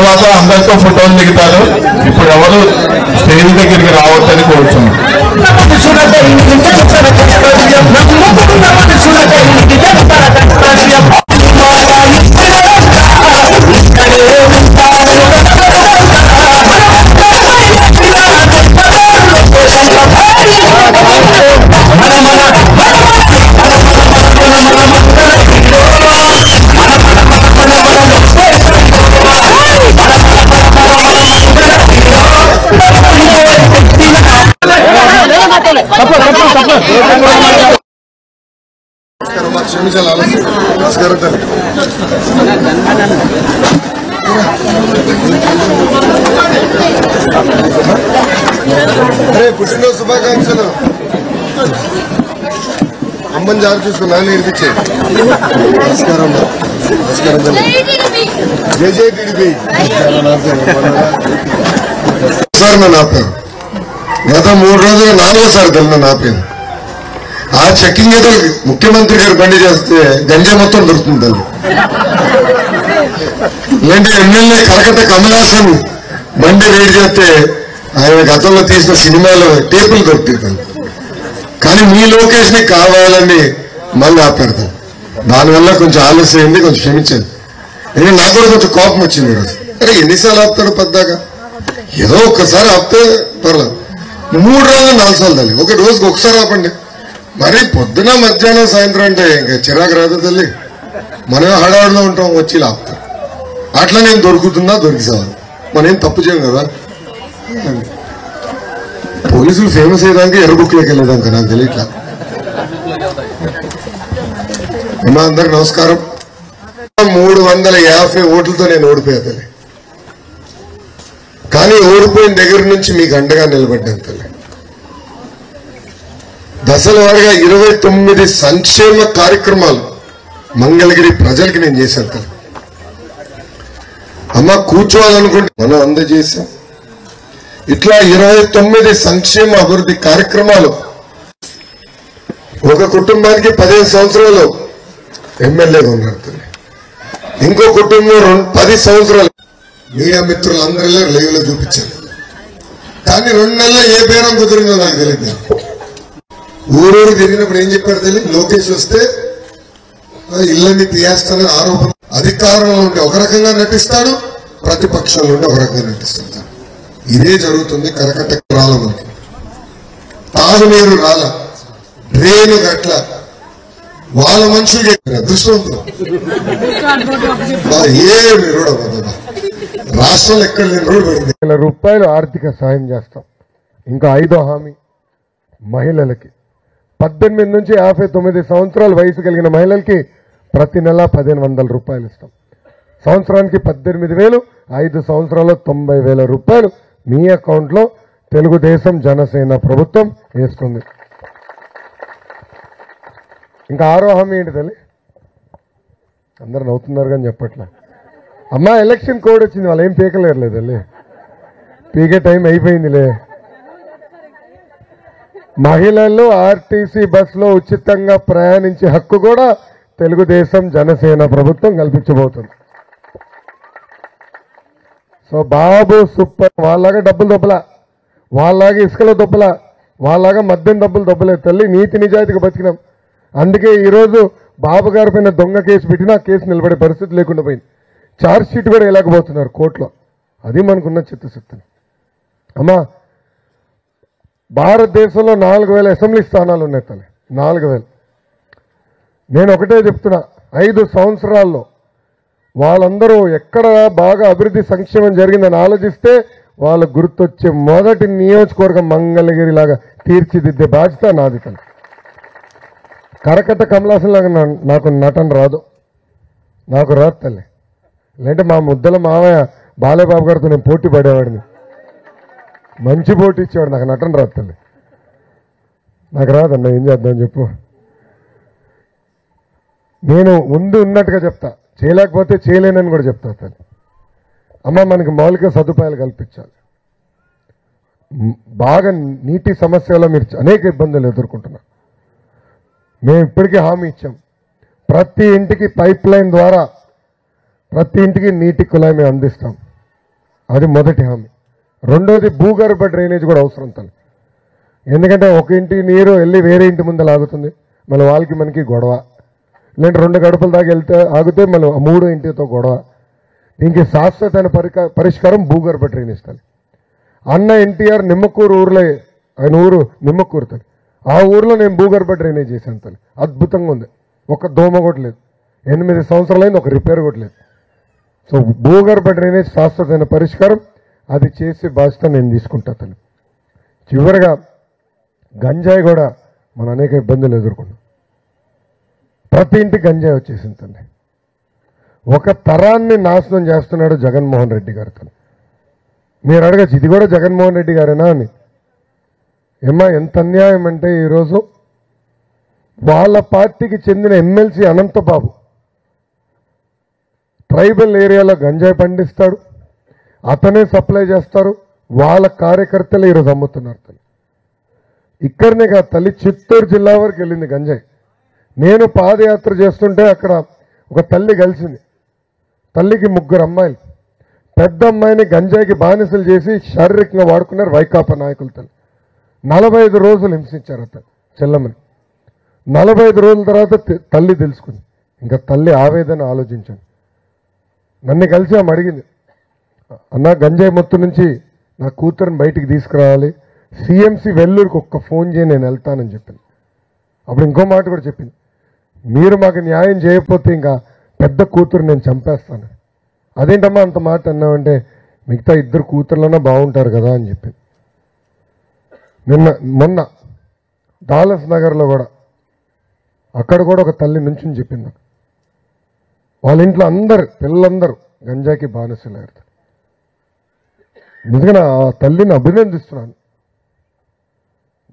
తర్వాత అందరితో ఫోటోలు దిగుతారు. ఇప్పుడు ఎవరు స్టేజ్ దగ్గరికి రావద్దని కోరుతున్నాం. పుట్టినరోజు శుభాకాంక్షలు. అమ్మని జారు చూసుకుని నాన్న నేర్పించే. నమస్కారం. నమస్కారం. జై జై టీడీపీ. సార్ నన్ను ఆపాను. గత 3 రోజులు 4వసారి నన్ను ఆపాను. ఆ చెక్కింగ్ ఏదో ముఖ్యమంత్రి గారు బండి చేస్తే గంజా మొత్తం దొరుకుతుంది తల్లి. ఇలాంటి ఎమ్మెల్యే కలకత్తా కమలాసన్ బండి రేడ్ చేస్తే ఆయన గతంలో తీసిన సినిమాలో టేపులు దొరుకుతాయి తల్లి. కానీ మీ లోకేష్ ని కావాలని మళ్ళీ ఆపెడతాం. దానివల్ల కొంచెం ఆలస్యం అయింది, కొంచెం క్షమించండి. ఎందుకంటే నాకు కూడా కొంచెం కోపం వచ్చింది ఈరోజు. అరే ఎన్నిసార్లు ఆపుతాడు పద్దాకా, ఏదో ఒక్కసారి ఆపితే పర్లేదు. 3 రోజులు 4 సార్లు తల్లి. ఒక రోజుకి ఒకసారి ఆపండి. మరి పొద్దున మధ్యాహ్నం సాయంత్రం అంటే ఇంకా చిరాకు రాదు తల్లి. మనమే హడావుడిలో ఉంటాం, వచ్చి ఆపుతాం. అట్లా నేను దొరుకుతుందా దొరికిసాను. మనం ఏం తప్పు చేయం కదా. పోలీసులు ఫేమస్ అయ్యేదానికి ఎర్ర బుక్లోకి వెళ్ళేదాక నాకు తెలియట్లా. అమ్మా అందరికి నమస్కారం. 350 ఓట్లతో నేను ఓడిపోయా తల్లి. కానీ ఓడిపోయిన దగ్గర నుంచి మీకు అండగా నిలబడ్డాను తల్లి. దశల వారీగా 29 సంక్షేమ కార్యక్రమాలు మంగళగిరి ప్రజలకి నేను చేశాను తల్లి. అమ్మ కూర్చోవాలనుకుంటే మనం అందజేశాం. ఇట్లా 29 సంక్షేమ అభివృద్ధి కార్యక్రమాలు. ఒక కుటుంబానికి 15 సంవత్సరాలు ఎమ్మెల్యేగా ఉన్నారు తల్లి. ఇంకో కుటుంబం 10 సంవత్సరాలు. మీడియా మిత్రులందరిలో లైవ్ లో చూపించారు. కానీ 2 నెలల్లో ఏ బేరం కుదిరిందో నాకు తెలియదు. ఊరూరు తిరిగినప్పుడు ఏం చెప్పారు తెలియదు. లోకేష్ వస్తే ఇళ్ళని తీయేస్తానని ఆరోపణ. అధికారంలో ఉంటే ఒక రకంగా నటిస్తాడు, ప్రతిపక్షంలో ఉంటే ఒక రకంగా నటిస్తాడు. ఇదే జరుగుతుంది. కరకట్ట రాల మనకి తాగునీరు రాల, డ్రైన్ గట్ల, వాళ్ళ మనుషులకి అదృష్టవంతులు. ఏమి రోడ్ అవ్వదు. రాష్ట్రంలో ఎక్కడ లేని రోడ్డు పడింది. రూపాయలు ఆర్థిక సాయం చేస్తాం. ఇంకా 5వ హామీ మహిళలకి 18 నుంచి 59 సంవత్సరాల వయసు కలిగిన మహిళలకి ప్రతి నెల 1500 రూపాయలు ఇస్తాం. సంవత్సరానికి 18,000, 5 సంవత్సరాల్లో 90,000 రూపాయలు మీ అకౌంట్లో తెలుగుదేశం జనసేన ప్రభుత్వం వేస్తుంది. ఇంకా 6వ హామీ ఏంటి తల్లి? అందరు నవ్వుతున్నారు కానీ చెప్పట్లే. అమ్మా ఎలక్షన్ కోడ్ వచ్చింది, వాళ్ళు ఏం పీకలేరులే తల్లి. పీకే టైం అయిపోయిందిలే. మహిళలు ఆర్టీసీ బస్సులో ఉచితంగా ప్రయాణించే హక్కు కూడా తెలుగుదేశం జనసేన ప్రభుత్వం కల్పించబోతుంది. సో బాబు సూపర్. వాళ్ళలాగా డబ్బులు దొబ్బలా, వాళ్ళలాగా ఇసుకలో దొబ్బలా, వాళ్ళలాగా మద్యం డబ్బులు దొబ్బలేదు తల్లి. నీతి నిజాయితీగా బతికినాం. అందుకే ఈరోజు బాబు గారి పైన దొంగ కేసు పెట్టినా కేసు నిలబడే పరిస్థితి లేకుండా పోయింది. ఛార్జ్ షీట్ కూడా వేయలేకపోతున్నారు కోర్టులో. అది మనకున్న చిత్తశక్తిని. అమ్మా భారతదేశంలో 4,000 అసెంబ్లీ స్థానాలు ఉన్నాయి తల్లి. 4,000. నేను ఒకటే చెప్తున్నా, 5 సంవత్సరాల్లో వాళ్ళందరూ ఎక్కడ బాగా అభివృద్ధి సంక్షేమం జరిగిందని ఆలోచిస్తే వాళ్ళకు గుర్తొచ్చే మొదటి నియోజకవర్గం మంగళగిరి లాగా తీర్చిదిద్దే బాధ్యత నాది తల్లి. కరకట్ట కమలాసన్ లాగా నాకు నటన రాదు, నాకు రాదు తల్లి. లేదంటే మా ముద్దల మావయ్య బాలేబాబు గారితో నేను పోటీ పడేవాడిని. మంచి పోటీ ఇచ్చేవాడు. నాకు నటన రాదు తల్లి. నాకు రాదన్న, ఏం చేద్దాం చెప్పు. నేను ఉన్నట్టుగా చెప్తా, చేయలేకపోతే చేయలేనని కూడా చెప్తా తల్లి. అమ్మ మనకి మౌలిక సదుపాయాలు కల్పించాలి. బాగా నీటి సమస్యలో మీరు అనేక ఇబ్బందులు ఎదుర్కొంటున్నారు. మేము ఇప్పటికీ హామీ ఇచ్చాం. ప్రతి ఇంటికి పైప్ లైన్ ద్వారా ప్రతి ఇంటికి నీటి కుళాయి మేము అందిస్తాం. అది మొదటి హామీ. రెండోది భూగర్భ డ్రైనేజ్ కూడా అవసరం తల్లి. ఎందుకంటే ఒక ఇంటి నీరు వెళ్ళి వేరే ఇంటి ముందు ఆగుతుంది, మళ్ళీ వాళ్ళకి మనకి గొడవ. లేదంటే 2 గడపల దాకా వెళ్తే ఆగితే మళ్ళీ 3 ఇంటితో గొడవ. దీనికి శాశ్వతమైన పరిష్కారం భూగర్భ డ్రైనేజ్ తల్లి. అన్న ఎన్టీఆర్ నిమ్మకూరు ఊర్లో, ఆయన ఊరు నిమ్మకూరు తల్లి, ఆ ఊర్లో నేను భూగర్భ డ్రైనేజ్ చేశాను తల్లి. అద్భుతంగా ఉంది, ఒక దోమ కూడా లేదు. 8 సంవత్సరాలైంది, ఒక రిపేర్ కూడా లేదు. సో భూగర్భ డ్రైనేజ్ శాశ్వతమైన పరిష్కారం, అది చేసే బాధ్యత నేను తీసుకుంటా తల్లి. చివరిగా గంజాయి కూడా మనం అనేక ఇబ్బందులు ఎదుర్కొన్నాం. ప్రతి ఇంటికి గంజాయి వచ్చేసింది తల్లి. ఒక తరాన్ని నాశనం చేస్తున్నాడు జగన్మోహన్ రెడ్డి గారు తల్లి. మీరు అడగచ్చు, ఇది కూడా జగన్మోహన్ రెడ్డి గారేనా అని. ఏమ్మా, ఎంత అన్యాయం అంటే ఈరోజు వాళ్ళ పార్టీకి చెందిన ఎమ్మెల్సీ అనంతబాబు ట్రైబల్ ఏరియాలో గంజాయి పండిస్తాడు, అతనే సప్లై చేస్తారు, వాళ్ళ కార్యకర్తలు ఈరోజు అమ్ముతున్నారు తల్లి. ఇక్కడనే కాదు తల్లి, చిత్తూరు జిల్లా వరకు వెళ్ళింది గంజాయి. నేను పాదయాత్ర చేస్తుంటే అక్కడ ఒక తల్లి కలిసింది. తల్లికి 3 అమ్మాయిలు. పెద్ద అమ్మాయిని గంజాయికి బానిసలు చేసి శారీరకంగా వాడుకున్నారు వైకాపా నాయకులు తల్లి. 45 రోజులు హింసించారు అతను చెల్లమ్మని. 45 రోజుల తర్వాత తల్లి తెలుసుకుంది. ఇంకా తల్లి ఆవేదన ఆలోచించాను. నన్ను కలిసి ఆమె అడిగింది, అన్న గంజాయి మొత్తం నుంచి నా కూతురుని బయటికి తీసుకురావాలి, సిఎంసి వెల్లూరుకి ఒక్క ఫోన్ చేయి, నేను వెళ్తానని చెప్పింది. అప్పుడు ఇంకో మాట కూడా చెప్పింది, మీరు మాకు న్యాయం చేయకపోతే ఇంకా పెద్ద కూతురు నేను చంపేస్తాను. అదేంటమ్మా అంత మాట అన్నామంటే, మిగతా 2 కూతుర్లన్నా బాగుంటారు కదా అని చెప్పింది. మొన్న డాలస్ నగర్లో కూడా, అక్కడ కూడా ఒక తల్లి నుంచి చెప్పింది, వాళ్ళ ఇంట్లో పిల్లలందరూ గంజాకి బానిసలయ్యారు. నిజంగా ఆ తల్లిని అభినందిస్తున్నాను.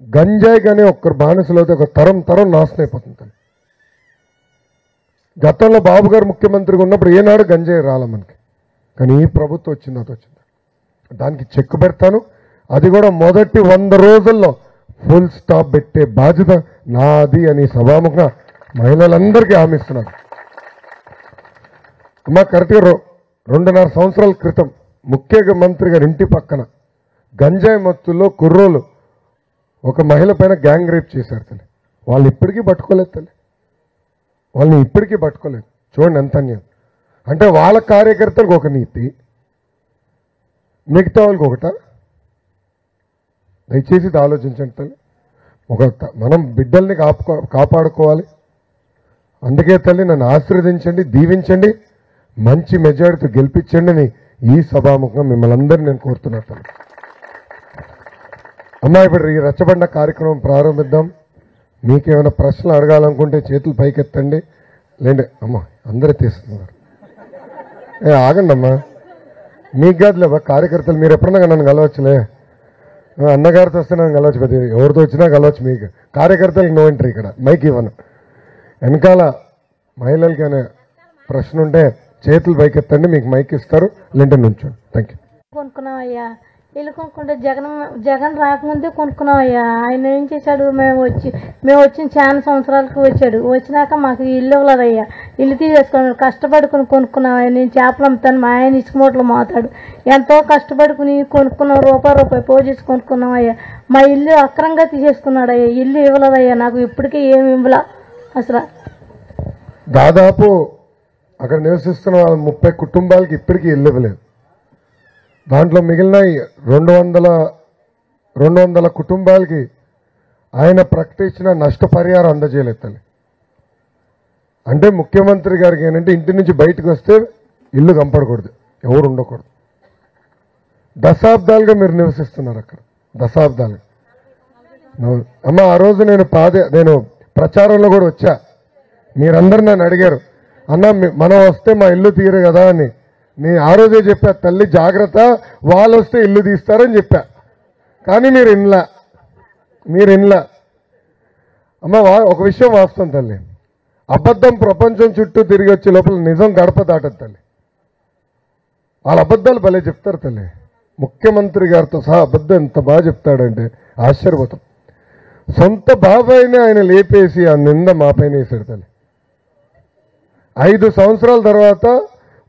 గంజాయికి అనే ఒక్కరు బానిసలు అయితే ఒక తరం నాశనం అయిపోతుంది. గతంలో బాబు గారు ముఖ్యమంత్రిగా ఉన్నప్పుడు ఏనాడు గంజాయి రాలే మనకి, కానీ ఈ ప్రభుత్వం వచ్చింది, అది వచ్చింది. దానికి చెక్ పెడతాను. అది కూడా మొదటి 100 రోజుల్లో ఫుల్ స్టాప్ పెట్టే బాధ్యత నాది అని సభాముఖంగా మహిళలందరికీ హామీ ఇస్తున్నాను. అమ్మా, కరెక్ట్గా 2.5 సంవత్సరాల క్రితం ముఖ్యమంత్రి గారి ఇంటి పక్కన గంజాయి మత్తుల్లో కుర్రోలు ఒక మహిళ పైన గ్యాంగ్ రేప్ చేశారు తల్లి. వాళ్ళు ఇప్పటికీ పట్టుకోలేదు తల్లి, వాళ్ళని ఇప్పటికీ పట్టుకోలేదు. చూడండి ఎంత అన్యాయం. అంటే వాళ్ళ కార్యకర్తలకు ఒక నీతి, మిగతా వాళ్ళకి ఒకట. దయచేసి ఇది ఆలోచించండి తల్లి. మనం బిడ్డల్ని కాపాడుకోవాలి. అందుకే తల్లి నన్ను ఆశీర్వదించండి, దీవించండి, మంచి మెజారిటీతో గెలిపించండి అని ఈ సభాముఖంగా మిమ్మల్ని అందరినీ నేను కోరుతున్నాను తల్లి. అమ్మా, ఇప్పుడు ఈ రచ్చబండ కార్యక్రమం ప్రారంభిద్దాం. మీకేమైనా ప్రశ్నలు అడగాలనుకుంటే చేతులు పైకెత్తండి. లేండి అమ్మా, అందరూ తీస్తున్నారు. ఆగండి అమ్మా, మీకు కాదులేవా కార్యకర్తలు, మీరు ఎప్పుడన్నా నన్ను కలవచ్చులే. అన్నగారితో వస్తే నన్ను కలవచ్చు, పెద్ద ఎవరితో వచ్చినా కలవచ్చు. మీకు కార్యకర్తలకు నో ఎంట్రీ. ఇక్కడ మైక్ ఇవ్వను. వెనకాల మహిళలకి అనే ప్రశ్న ఉంటే చేతులు పైకెత్తండి, మీకు మైక్ ఇస్తారు. లేంటే నుంచోండి. Thank you. కొనుక్కున్నామయ్యా, ఇల్లు కొనుక్కుంటే జగన్ రాకముందే కొనుక్కున్నామయ్యా. ఆయన ఏం చేశాడు, మేము వచ్చిన చాలా సంవత్సరాలకు వచ్చాడు. వచ్చినాక మాకు ఇల్లు ఇవ్వలేదయ్యా. ఇల్లు తీసేసుకున్నాడు. కష్టపడుకుని కొనుక్కున్నామయ్యా. నేను చేపలు అమ్ముతాను, మా ఆయన ఇసుక మూటలు మోతాడు. ఎంతో కష్టపడుకుని కొనుక్కున్నాం, రూపాయి పోజేసి కొనుక్కున్నామయ్యా. మా ఇల్లు అక్రంగా తీసేసుకున్నాడయ్యా. ఇల్లు ఇవ్వలేదయ్యా నాకు, ఇప్పటికీ ఏమి ఇవ్వలా అసలు. దాదాపు అక్కడ నివసిస్తున్న 30 కుటుంబాలకి ఇప్పటికీ ఇల్లు ఇవ్వలేదు. దాంట్లో మిగిలిన 200 కుటుంబాలకి ఆయన ప్రకటించిన నష్టపరిహారం అందజేయలేదు తల్లి. అంటే ముఖ్యమంత్రి గారికి ఏంటంటే ఇంటి నుంచి బయటకు వస్తే ఇల్లు కంపడకూడదు, ఎవరు ఉండకూడదు. దశాబ్దాలుగా మీరు నివసిస్తున్నారు అక్కడ, దశాబ్దాలుగా. అమ్మ, ఆ రోజు నేను ప్రచారంలో కూడా వచ్చా. మీరందరూ నన్ను అడిగారు, అన్న మనం వస్తే మా ఇల్లు తీరు కదా అని. నేను ఆ రోజే చెప్పా, తల్లి జాగ్రత్త, వాళ్ళు వస్తే ఇల్లు తీస్తారని చెప్పా. కానీ మీరు ఇన్లా. అమ్మ, ఒక విషయం వాస్తవం తల్లి, అబద్ధం ప్రపంచం చుట్టూ తిరిగి వచ్చే లోపల నిజం గడప దాటదు తల్లి. వాళ్ళ అబద్ధాలు భలే చెప్తారు తల్లి. ముఖ్యమంత్రి గారితో సహా అబద్ధం ఎంత బాగా చెప్తాడంటే ఆశ్చర్యపోతాం. సొంత బాబాయిని ఆయన లేపేసి ఆ నింద మా పైన వేశాడు తల్లి. 5 సంవత్సరాల తర్వాత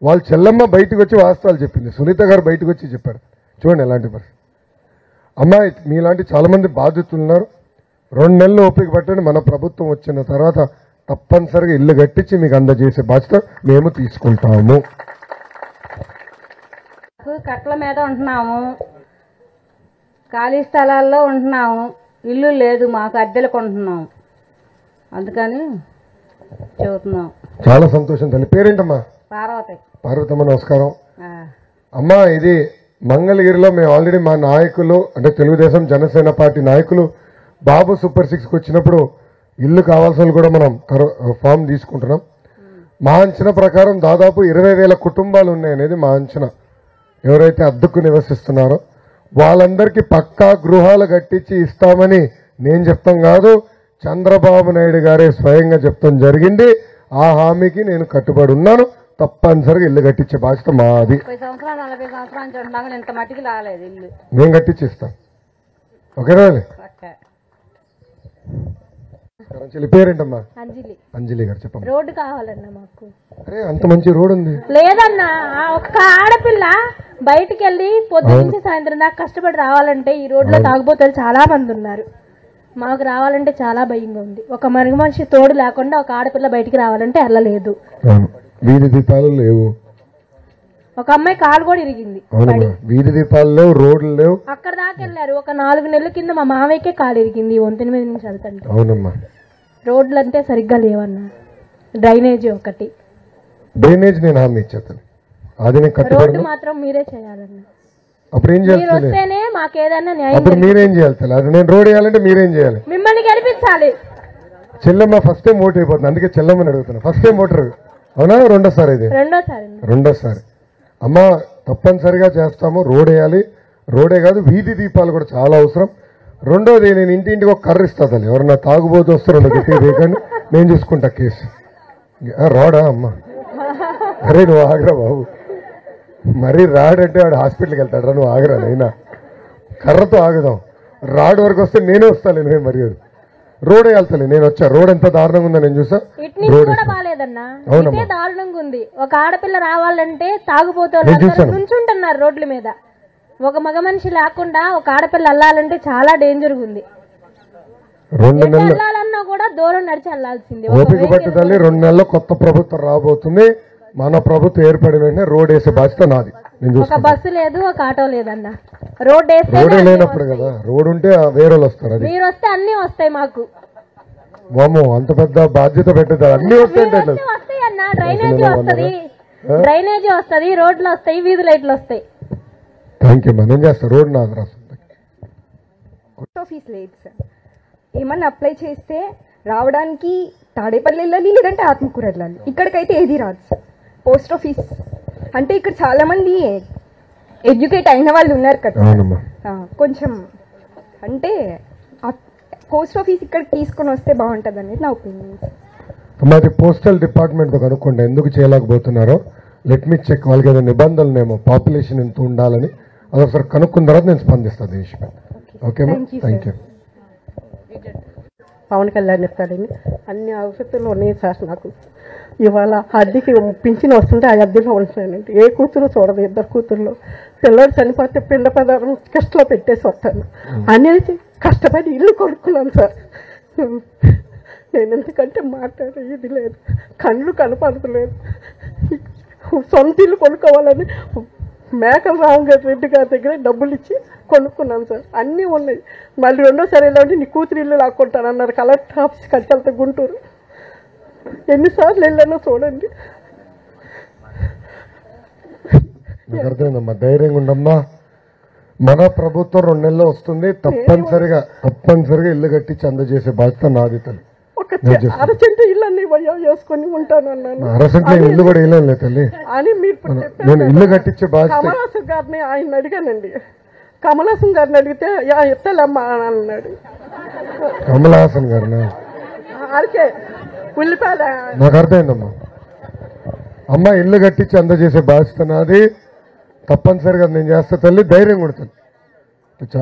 వాళ్ళ చెల్లమ్మ బయటకు వచ్చి వాస్తవాలు చెప్పింది, సునీత గారు బయటకు వచ్చి చెప్పారు. చూడండి ఎలాంటి పరిస్థితి. అమ్మా మీలాంటి చాలామంది బాధితులు ఉన్నారు. 2 నెలలు ఓపిక పట్టండి. మన ప్రభుత్వం వచ్చిన తర్వాత తప్పనిసరిగా ఇల్లు కట్టించి మీకు అందజేసే బాధ్యత మేము తీసుకుంటాము. కట్ల మీద ఉంటున్నాము, ఖాళీ స్థలాల్లో ఉంటున్నాము, ఇల్లు లేదు మాకు, అద్దెలకు ఉంటున్నాము, అందుకని చెబుతున్నాం. చాలా సంతోషం తల్లి. పేరేంటమ్మా? పార్వతి. పార్వతమ్మ నమస్కారం. అమ్మా ఇది మంగళగిరిలో మేము ఆల్రెడీ మా నాయకులు అంటే తెలుగుదేశం జనసేన పార్టీ నాయకులు బాబు సూపర్ 6కి వచ్చినప్పుడు ఇల్లు కావాల్సిన కూడా మనం ఫామ్ తీసుకుంటున్నాం. మా అంచనా ప్రకారం దాదాపు 20,000 కుటుంబాలు ఉన్నాయనేది మా అంచనా. ఎవరైతే అద్దెకు నివసిస్తున్నారో వాళ్ళందరికీ పక్కా గృహాలు కట్టించి ఇస్తామని నేను చెప్తాం కాదు, చంద్రబాబు నాయుడు గారే స్వయంగా చెప్తాం జరిగింది. ఆ హామీకి నేను కట్టుబడి ఉన్నాను. తప్పనిసరిగా ఇల్లు కట్టించే బాధ్యత మాది. 30 సంవత్సరాలు 40 సంవత్సరాల నుంచి ఉంటున్నాము, ఇంత మట్టికి రాలేదు ఇల్లు. నేను కట్టించి ఇస్తాను. ఓకేనా? చెల్లి పేరేంటమ్మా? అంజలి. అంజలి గారు చెప్పండి. రోడ్డు కావాలన్నా మాకు. అరే అంత మంచి రోడ్ ఉంది. లేదన్నా ఒక్క ఆడపిల్ల బయటికి వెళ్ళి పొద్దు నుంచి సాయంత్రం దాకా కష్టపడి రావాలంటే ఈ రోడ్లో తాగుబోతులు చాలా మంది ఉన్నారు. మాకు రావాలంటే చాలా భయంగా ఉంది. ఒక మరుగు మనిషి తోడు లేకుండా ఒక ఆడపిల్ల బయటికి రావాలంటే వెళ్ళలేదు. వీధి దీపాలు లేవు. ఒక అమ్మాయి కాలు కూడా ఇరిగింది. వీధి దీపాలు లేవు, రోడ్లు లేవు. అక్కడ దాకా వెళ్ళారు. ఒక 4 నెలల కింద మా మామయ్యకే కాలు ఇరిగింది వంతెన మీద నుంచి వెళ్తాంటే. అవునమ్మా. రోడ్లు అంటే సరిగ్గా లేవన్నా. డ్రైనేజీ ఒకటి. డ్రైనేజ్ నేను హామీ ఇచ్చేస్తాను. అది నేను రోడ్డు మాత్రం మీరే చేయాలన్నా. అప్పుడు ఏం చేయాలి? వస్తేనే మాకేదన్నా న్యాయం. అప్పుడు మీరేం చేయాలి? అది నేను రోడ్ వేయాలంటే మీరేం చేయాలి? మిమ్మల్ని గెలిపించాలి. చెల్లమ్మ ఫస్ట్ టైం ఓటు అయిపోతుంది, అందుకే చెల్లమ్మని అడుగుతున్నా. ఫస్ట్ టైం ఓటర్ అవునా? రెండోసారి ఇది? రెండోసారి. అమ్మ తప్పనిసరిగా చేస్తాము. రోడ్ వేయాలి. రోడే కాదు వీధి దీపాలు కూడా చాలా అవసరం. రెండోది నేను ఇంటింటికి ఒక కర్ర ఇస్తా తల్లి. ఎవరన్నా తాగుబోతు వస్తారో గట్టిగా వేయకండి, నేను చూసుకుంటా కేసు. రాడా అమ్మ? అరే నువ్వు ఆగరా బాబు, మరీ రాడంటే వాడు హాస్పిటల్కి వెళ్తాడు. నువ్వు ఆగరా అయినా కర్రతో ఆగుదాం. రాడ్ వరకు వస్తే నేనే వస్తాను. నేను మరి రోడ్ వెళ్తాను. నేను వచ్చా. రోడ్ ఎంత దారుణంగా ఉందో నేను చూసా. దారుణంగా ఉంది. ఒక ఆడపిల్ల రావాలంటే తాగుబోతూ నుంచుంటున్నారు రోడ్ల మీద. ఒక మగ మనిషి లేకుండా ఒక ఆడపిల్ల వెళ్ళాలంటే చాలా డేంజర్ ఉంది. 2 నెలలు వెళ్ళాలన్నా కూడా దూరం నడిచి వెళ్ళాల్సింది. ఓపిక పట్టుదల. 2 నెలల్లో కొత్త ప్రభుత్వం రాబోతుంది. మన ప్రభుత్వం ఏర్పడిన వెంటనే రోడ్ వేసే బాధ్యత నాది. ఒక బస్సు లేదు, ఒక ఆటో లేదన్నా. రోడ్ రోడే లేనప్పుడు కదా. రోడ్ ఉంటే వేరే వాళ్ళు వస్తారు. మీరు వస్తే అన్ని వస్తాయి మాకు. వామో అంత పెద్ద బాధ్యత పెట్టదు. అన్ని వస్తాయి అన్న. డ్రైనేజీ వస్తుంది, డ్రైనేజీ వస్తుంది, రోడ్లు వస్తాయి, వీధి లైట్లు వస్తాయి. Thank you. మనం చేస్తా. రోడ్ నాకు రాస్తుంది. ఆఫీస్ లేదు సార్. ఏమన్నా అప్లై చేస్తే రావడానికి తాడేపల్లి వెళ్ళాలి, లేదంటే ఆత్మకూర వెళ్ళాలి. ఇక్కడికైతే ఏది రాదు సార్. పోస్ట్ ఆఫీస్ అంటే ఇక్కడ చాలా మంది ఎడ్యుకేట్ అయిన వాళ్ళు ఉన్నారు కదా, కొంచెం అంటే పోస్ట్ ఆఫీస్ ఇక్కడికి తీసుకొని వస్తే బాగుంటుంది అనేది నా ఒపీనియన్. మరి పోస్టల్ డిపార్ట్మెంట్తో కనుక్కోండి ఎందుకు చేయలేకపోతున్నారో. Let me check. వాళ్ళకి ఏదో నిబంధనలేమో పాపులేషన్ ఎంత ఉండాలని అది ఒకసారి కనుక్కున్న తర్వాత నేను స్పందిస్తాను ఈ విషయం. Okay thank you. Pawan Kalyan ఇస్తాడని అన్ని అవసరాలు ఉన్నాయి సార్. నాకు ఇవాళ అద్దెకి పింఛన్ వస్తుంటే ఆ అద్దెలో ఉంటున్నానండి. ఏ కూతురు చూడదు. 2 కూతుర్లు. పిల్లలు చనిపోతే పిండ పదార్థం కష్టంలో పెట్టేసి వస్తాను అనేది కష్టపడి ఇల్లు కొనుక్కున్నాను సార్. నేను ఎందుకంటే మాట్లాడే ఇది లేదు, కళ్ళు కనపడతలేదు. సొంత ఇల్లు కొనుక్కోవాలని మేకల రామరెడ్డి గారి దగ్గర డబ్బులు ఇచ్చి కొనుక్కున్నాను సార్. అన్నీ ఉన్నాయి. మళ్ళీ రెండోసారి వెళ్ళండి నీ కూతురు ఇల్లు లాక్కుంటాను అన్నారు కలెక్టర్ ఆఫీస్ కట్టెళ్తా గుంటూరు. ఎన్నిసార్లు వెళ్ళానో చూడండి. అర్థమైందమ్మా. ధైర్యంగా ఉండమ్మా. మన ప్రభుత్వం 2 నెలల్లో వస్తుంది. తప్పనిసరిగా ఇల్లు కట్టించి అందజేసే బాధ్యత నాది తల్లి. అరచెంట ఇల్లు అన్ని వేసుకొని ఉంటాను అన్నాను. అరసెంట్ ఇల్లు కూడా వేయలేదు తల్లి అని మీరు నేను ఇల్లు కట్టించే బాధ్యత. కమలాసం గారిని ఆయన అడిగానండి. కమలాసం గారిని అడిగితే ఎత్తలమ్మా అని అన్నాడు. కమలాసన్ గారినా? అరికే ఉల్లిపాయల. నాకు అర్థమైందమ్మా. అమ్మ ఇల్లు కట్టించి అందజేసే బాధ్యత నాది. తప్పనిసరిగా నేను చేస్తా తల్లి. ధైర్యంగా ఉంటాను.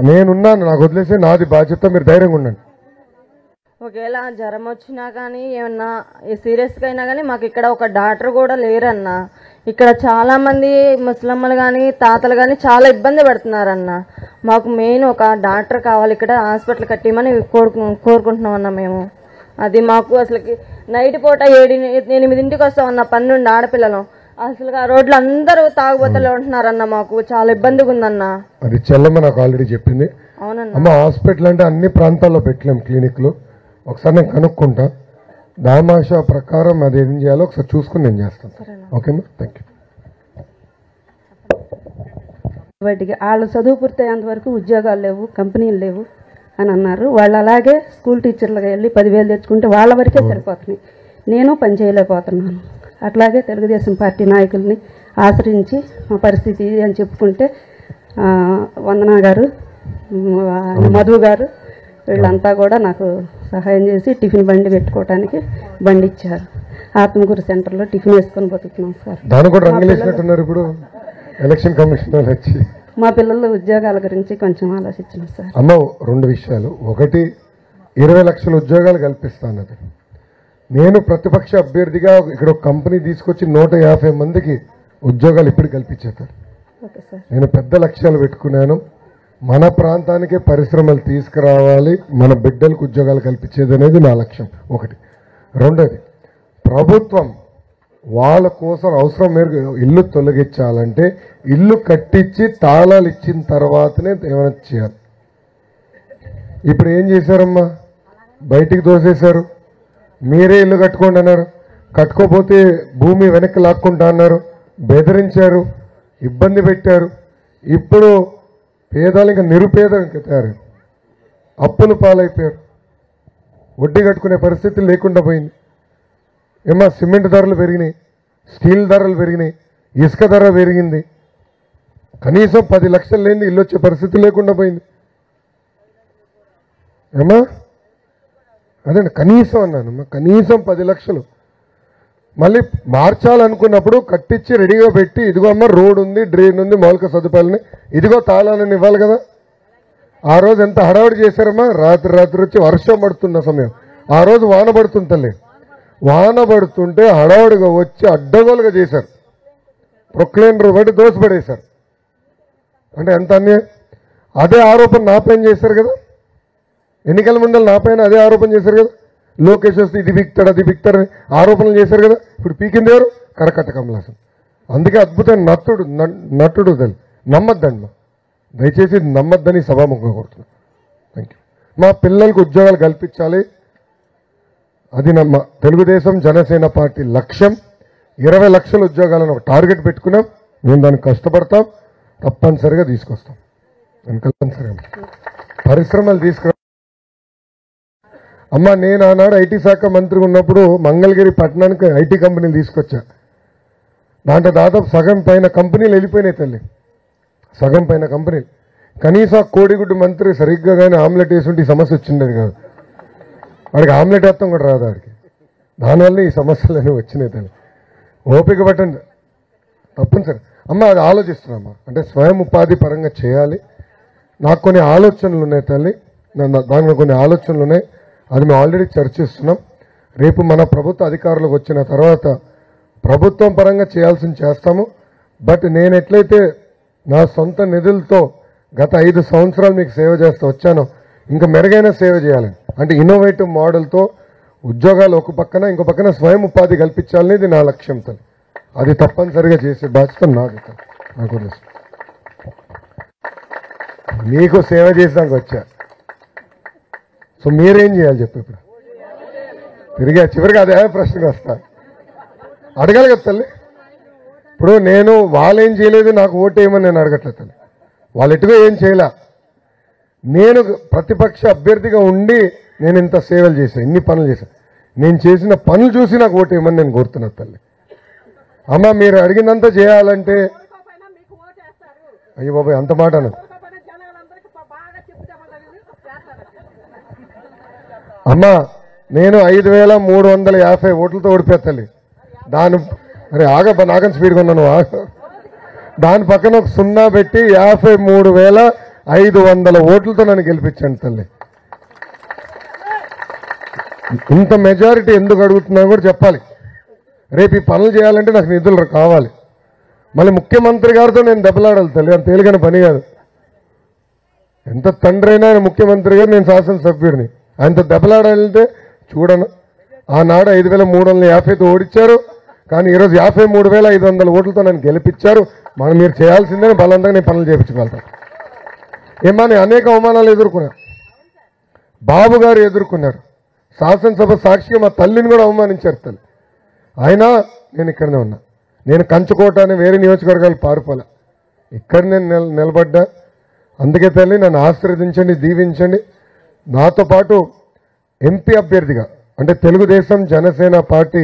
నేనున్నాను. నాకు వదిలేసి నాది బాధ్యత. మీరు ధైర్యంగా ఉండండి. ఒకవేళ జ్వరం వచ్చినా కానీ ఏమన్నా సీరియస్గా అయినా కానీ మాకు ఇక్కడ ఒక డాక్టర్ కూడా లేరన్న. ఇక్కడ చాలామంది ముసలమ్మలు కానీ తాతలు కానీ చాలా ఇబ్బంది పడుతున్నారన్న. మాకు మెయిన్ ఒక డాక్టర్ కావాలి, ఇక్కడ హాస్పిటల్ కట్టిమని కోరుకుంటున్నాం అన్న మేము. అది మాకు అసలుకి నైట్ పూట 7-8 వస్తామన్న 12 ఆడపిల్లలు. అసలు ఆ రోడ్లు అందరూ తాగుబోతలు ఉంటున్నారన్న. మాకు చాలా ఇబ్బందిగా ఉందన్న. అది చెల్లమ్మ నాకు ఆల్రెడీ చెప్పింది. అవునన్న. అమ్మ హాస్పిటల్ అంటే అన్ని ప్రాంతాల్లో పెట్టలేం క్లినిక్లు. ఒకసారి నేను కనుక్కుంటా, దామాషా ప్రకారం అది ఏం చేయాలో ఒకసారి చూసుకుని నేను చేస్తాను. ఓకేమ్మా, థ్యాంక్ యూ. వాటికి వాళ్ళు చదువు పూర్తయ్యేంత వరకు ఉద్యోగాలు లేవు, కంపెనీలు లేవు అని అన్నారు. వాళ్ళు అలాగే స్కూల్ టీచర్లుగా వెళ్ళి 10,000 తెచ్చుకుంటే వాళ్ళ వరకే సరిపోతున్నాయి. నేను పని చేయలేకపోతున్నాను. అట్లాగే తెలుగుదేశం పార్టీ నాయకుల్ని ఆశ్రయించి మా పరిస్థితి ఇది అని చెప్పుకుంటే వందనా గారు, మధు గారు వీళ్ళంతా కూడా నాకు సహాయం చేసి టిఫిన్ బండి పెట్టుకోవడానికి బండి ఇచ్చారు. ఆత్మకూరు సెంటర్లో టిఫిన్ వేసుకొని బతుకుతున్నాం సార్. దాని కూడా రంగులేసినట్టున్నారు ఇప్పుడు ఎలక్షన్ కమిషన్ వచ్చి. మా పిల్లల ఉద్యోగాల గురించి కొంచెం ఆలోచించినాం సార్. అమ్మ 2 విషయాలు. ఒకటి, 20 లక్షల ఉద్యోగాలు కల్పిస్తాను. అది నేను ప్రతిపక్ష అభ్యర్థిగా ఇక్కడ ఒక కంపెనీ తీసుకొచ్చి 150 మందికి ఉద్యోగాలు ఇప్పుడు కల్పించేస్తాను. Okay sir. నేను పెద్ద లక్ష్యాలు పెట్టుకున్నాను. మన ప్రాంతానికే పరిశ్రమలు తీసుకురావాలి, మన బిడ్డలకు ఉద్యోగాలు కల్పించేది అనేది నా లక్ష్యం. ఒకటి. రెండోది, ప్రభుత్వం వాళ్ళ కోసం అవసరం మేరకు ఇల్లు తొలగించాలంటే ఇల్లు కట్టించి తాళాలు ఇచ్చిన తర్వాతనే ఏమైనా చేయాలి. ఇప్పుడు ఏం చేశారమ్మా, బయటికి దోసేశారు. మీరే ఇల్లు కట్టుకోండి అన్నారు, కట్టుకోపోతే భూమి వెనక్కి లాక్కుంటా అన్నారు, బెదిరించారు, ఇబ్బంది పెట్టారు. ఇప్పుడు పేదలు ఇంకా నిరుపేదలకు తయారు, అప్పులు పాలైపోయారు, వడ్డీ కట్టుకునే పరిస్థితి లేకుండా పోయింది. ఏమా సిమెంట్ ధరలు పెరిగినాయి, స్టీల్ ధరలు పెరిగినాయి, ఇసుక ధర పెరిగింది. కనీసం 10 లక్షలు లేని ఇల్లు వచ్చే పరిస్థితి లేకుండా పోయింది. ఏమా అదే కనీసం అన్నాను, కనీసం 10 లక్షలు. మళ్ళీ మార్చాలనుకున్నప్పుడు కట్టించి రెడీగా పెట్టి, ఇదిగో అమ్మ రోడ్ ఉంది, డ్రైన్ ఉంది, మౌలిక సదుపాయాలని, ఇదిగో తాళాలని ఇవ్వాలి కదా. ఆ రోజు ఎంత హడావుడి చేశారమ్మా. రాత్రి వచ్చి వర్షం పడుతున్న సమయం, ఆ రోజు వాన పడుతుంది తల్లి. వాన పడుతుంటే హడావుడిగా వచ్చి అడ్డగోలుగా చేశారు, ప్రొక్లైనర్ బట్టి దోసిపడేశారు. అంటే ఎంత అన్యాయం. అదే ఆరోపణ నా పైన చేశారు కదా, ఎన్నికల మండలి నా పైన అదే ఆరోపణ చేశారు కదా. లోకేష్ వస్తే ఇది బిక్తాడు అది బిక్తాడని ఆరోపణలు చేశారు కదా. ఇప్పుడు పీకింది ఎవరు? కరకట్ట కమలాసన్. అందుకే అద్భుతమైన నటుడు నమ్మద్దండి. దయచేసి నమ్మద్దని సభాముఖంగా కోరుతున్నాను. Thank you. మా పిల్లలకు ఉద్యోగాలు కల్పించాలి, అది నమ్మ తెలుగుదేశం జనసేన పార్టీ లక్ష్యం. 20 లక్షల ఉద్యోగాలను ఒక టార్గెట్ పెట్టుకున్నాం. మేము దానికి కష్టపడతాం, తప్పనిసరిగా తీసుకొస్తాం. కంపల్సరిగా పరిశ్రమలు తీసుకురా. అమ్మ నేను ఆనాడు ఐటీ శాఖ మంత్రి ఉన్నప్పుడు మంగళగిరి పట్టణానికి ఐటీ కంపెనీలు తీసుకొచ్చా. దాంట్లో దాదాపు సగం పైన కంపెనీలు వెళ్ళిపోయినాయి తల్లి, సగం పైన కంపెనీలు. కనీసం కోడిగుడ్డు మంత్రి సరిగ్గా కానీ ఆమ్లెట్ వేసుంటే ఈ సమస్య వచ్చిండేది కాదు. వాడికి ఆమ్లెట్ వేస్తాం కూడా రాదు వాడికి. దానివల్ల ఈ సమస్యలన్నీ వచ్చినాయి తల్లి. ఓపిక పట్టండి, తప్పనిసరి. అమ్మ అది ఆలోచిస్తున్నామ్మా, అంటే స్వయం ఉపాధి పరంగా చేయాలి. నాకు కొన్ని ఆలోచనలు ఉన్నాయి తల్లి, దానిలో కొన్ని ఆలోచనలు ఉన్నాయి. అది మేము ఆల్రెడీ చర్చిస్తున్నాం. రేపు మన ప్రభుత్వ అధికారులకు వచ్చిన తర్వాత ప్రభుత్వం పరంగా చేయాల్సింది చేస్తాము. బట్ నేను ఎట్లయితే నా సొంత నిధులతో గత 5 సంవత్సరాలు మీకు సేవ చేస్తూ వచ్చానో, ఇంకా మెరుగైన సేవ చేయాలి. అంటే ఇన్నోవేటివ్ మోడల్తో ఉద్యోగాలు ఒక పక్కన, ఇంకో పక్కన స్వయం ఉపాధి కల్పించాలనేది నా లక్ష్యంతో. అది తప్పనిసరిగా చేసే బాధ్యత నాది. నాకు మీకు సేవ చేసాక వచ్చా. సో మీరేం చేయాలి చెప్పు. ఇప్పుడు తిరిగా చివరిగా అదే ప్రశ్నకు వస్తా, అడగాలి కదా తల్లి. ఇప్పుడు నేను వాళ్ళేం చేయలేదు నాకు ఓటు వేయమని నేను అడగట్లేదు తల్లి. వాళ్ళు ఎటుగా ఏం చేయలే. నేను ప్రతిపక్ష అభ్యర్థిగా ఉండి నేను ఇంత సేవలు చేశాను, ఇన్ని పనులు చేశాను. నేను చేసిన పనులు చూసి నాకు ఓటు వేయమని నేను కోరుతున్నాను తల్లి. అమ్మ మీరు అడిగినంత చేయాలంటే అయ్యో బాబాయ్ అంత మాట అన్నది. అమ్మ నేను 5,350 ఓట్లతో ఓడిపోయా తల్లి. దాని అరే నాకని స్పీడ్గా ఉన్నాను. దాని పక్కన ఒక 0 పెట్టి 53,500 ఓట్లతో నన్ను గెలిపించండి తల్లి. ఇంత మెజారిటీ ఎందుకు అడుగుతున్నా కూడా చెప్పాలి. రేపు ఈ పనులు చేయాలంటే నాకు నిధులు కావాలి. మళ్ళీ ముఖ్యమంత్రి గారితో నేను దెబ్బలాడాలి తల్లి, అంత తేలికైన పని కాదు. ఎంత తండ్రి అయినా ఆయన ముఖ్యమంత్రి గారు, నేను శాసనసభ్యుడిని. ఆయనతో దెబ్బలాడాలంటే చూడను. ఆనాడు 5,350తో ఓడించారు, కానీ ఈరోజు 53,500 ఓట్లతో నన్ను గెలిపించారు. మీరు చేయాల్సిందే బలంగా నేను పనులు చేయించగలుగుతాను. ఏమని అనేక అవమానాలు ఎదుర్కొన్నారు, బాబు గారు ఎదుర్కొన్నారు, శాసనసభ సాక్షిగా మా తల్లిని కూడా అవమానించారు తల్లి. అయినా నేను ఇక్కడనే ఉన్నా. నేను కంచుకోట అని వేరే నియోజకవర్గాలు పారిపోలే, ఇక్కడ నేను నిలబడ్డా. అందుకే తల్లి నన్ను ఆశీర్వదించండి, దీవించండి. నాతో పాటు ఎంపీ అభ్యర్థిగా అంటే తెలుగుదేశం జనసేన పార్టీ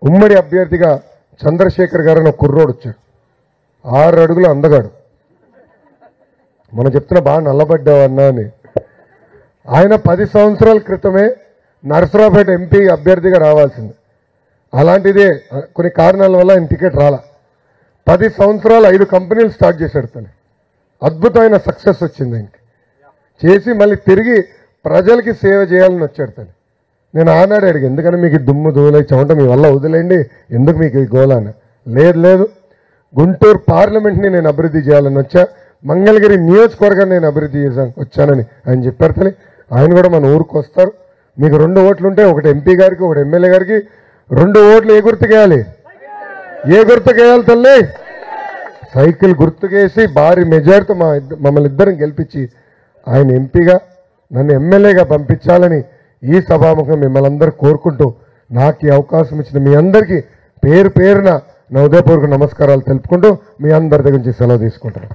ఉమ్మడి అభ్యర్థిగా చంద్రశేఖర్ గారు ఒక కుర్రోడు వచ్చాడు. 6 అడుగులు అందగాడు. మనం చెప్తున్నా బాగా నల్లబడ్డావు అన్నా అని. ఆయన 10 సంవత్సరాల క్రితమే నరసరావుపేట ఎంపీ అభ్యర్థిగా రావాల్సింది. అలాంటిదే కొన్ని కారణాల వల్ల ఆయన టికెట్ రాలా. 10 సంవత్సరాలు 5 కంపెనీలు స్టార్ట్ చేశాడు తను. అద్భుతమైన సక్సెస్ వచ్చింది ఆయనకి. చేసి మళ్ళీ తిరిగి ప్రజలకి సేవ చేయాలని వచ్చాడు తను. నేను ఆనాడు అడిగి, ఎందుకని మీకు దుమ్ము దూలై చెమట మీ వల్ల వదిలేండి, ఎందుకు మీకు ఈ గోళాన? లేదు, గుంటూరు పార్లమెంట్ని నేను అభివృద్ధి చేయాలని వచ్చా, మంగళగిరి నియోజకవర్గాన్ని నేను అభివృద్ధి వచ్చానని ఆయన చెప్పారు తల్లి. ఆయన కూడా మన ఊరికి వస్తారు. మీకు 2 ఓట్లు ఉంటే, ఒకటి ఎంపీ గారికి, ఒకటి ఎమ్మెల్యే గారికి. 2 ఓట్లు ఏ గుర్తుకేయాలి? ఏ గుర్తుకేయాలి తల్లి? సైకిల్ గుర్తుకేసి భారీ మెజార్టీతో మమ్మల్ని ఇద్దరం గెలిపించి ఆయన ఎంపీగా, నన్ను ఎమ్మెల్యేగా పంపించాలని ఈ సభాముఖం మిమ్మల్ని అందరూ కోరుకుంటూ, నాకు ఈ అవకాశం ఇచ్చిన మీ అందరికీ పేరు పేరున నా ఉదయపూర్వక నమస్కారాలు తెలుపుకుంటూ మీ అందరి దగ్గర నుంచి సెలవు తీసుకుంటాను.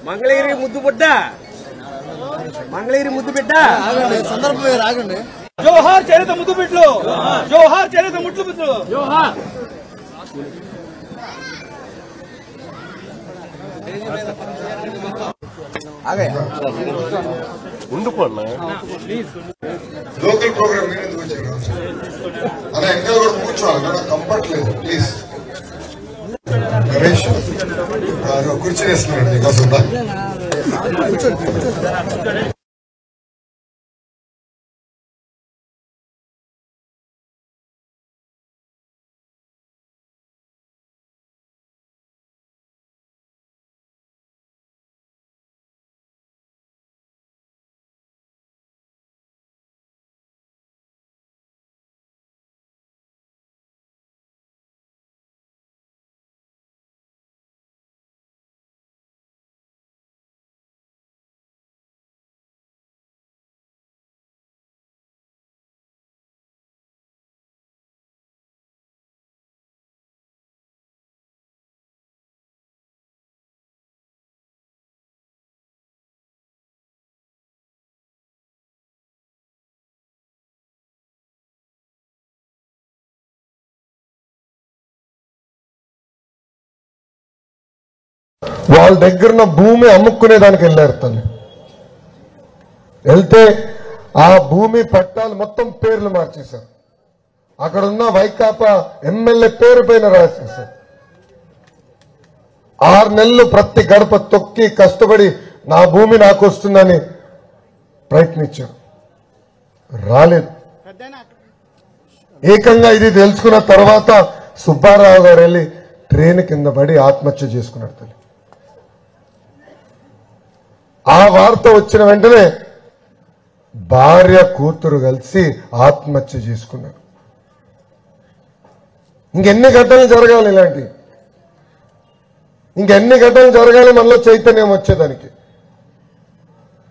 మంగళగిరి ముద్దు బిడ్డ, మంగళగిరి ముద్దు బిడ్డ సందర్భం రాగండి. జోహార్ చేనేత ముద్దు బిడ్డలు, జోహార్ చేనేత ముద్దు బిడ్డలు, జోహార్. ఉండిపోన్నా లోకల్ ప్రోగ్రామ్ మీరు ఎందుకు వచ్చారు? అలా ఎక్కడ కూడా కూర్చోవాలి కదా, కంఫర్ట్ లేదు. ప్లీజ్ నరేష్ కుర్చీ వేస్తున్నాడు నీకోసం. వాళ్ళ దగ్గరున్న భూమి అమ్ముకునే దానికి వెళ్ళారు తల్లి. వెళ్తే ఆ భూమి పట్టాలు మొత్తం పేర్లు మార్చేశారు. అక్కడ ఉన్న వైకాపా ఎమ్మెల్యే పేరు పైన రాసేశారు. 6 నెలలు ప్రతి గడప తొక్కి కష్టపడి నా భూమి నాకు వస్తుందని ప్రయత్నించారు, రాలేదు. ఏకంగా ఇది తెలుసుకున్న తర్వాత సుబ్బారావు గారు వెళ్ళి ట్రైన్ కింద పడి ఆత్మహత్య చేసుకున్నాడు తల్లి. ఆ వార్త వచ్చిన వెంటనే భార్య కూతురు కలిసి ఆత్మహత్య చేసుకున్నారు. ఇంకెన్ని ఘటనలు జరగాలి ఇలాంటివి, ఇంకెన్ని ఘటనలు జరగాలి మనలో చైతన్యం వచ్చేదానికి.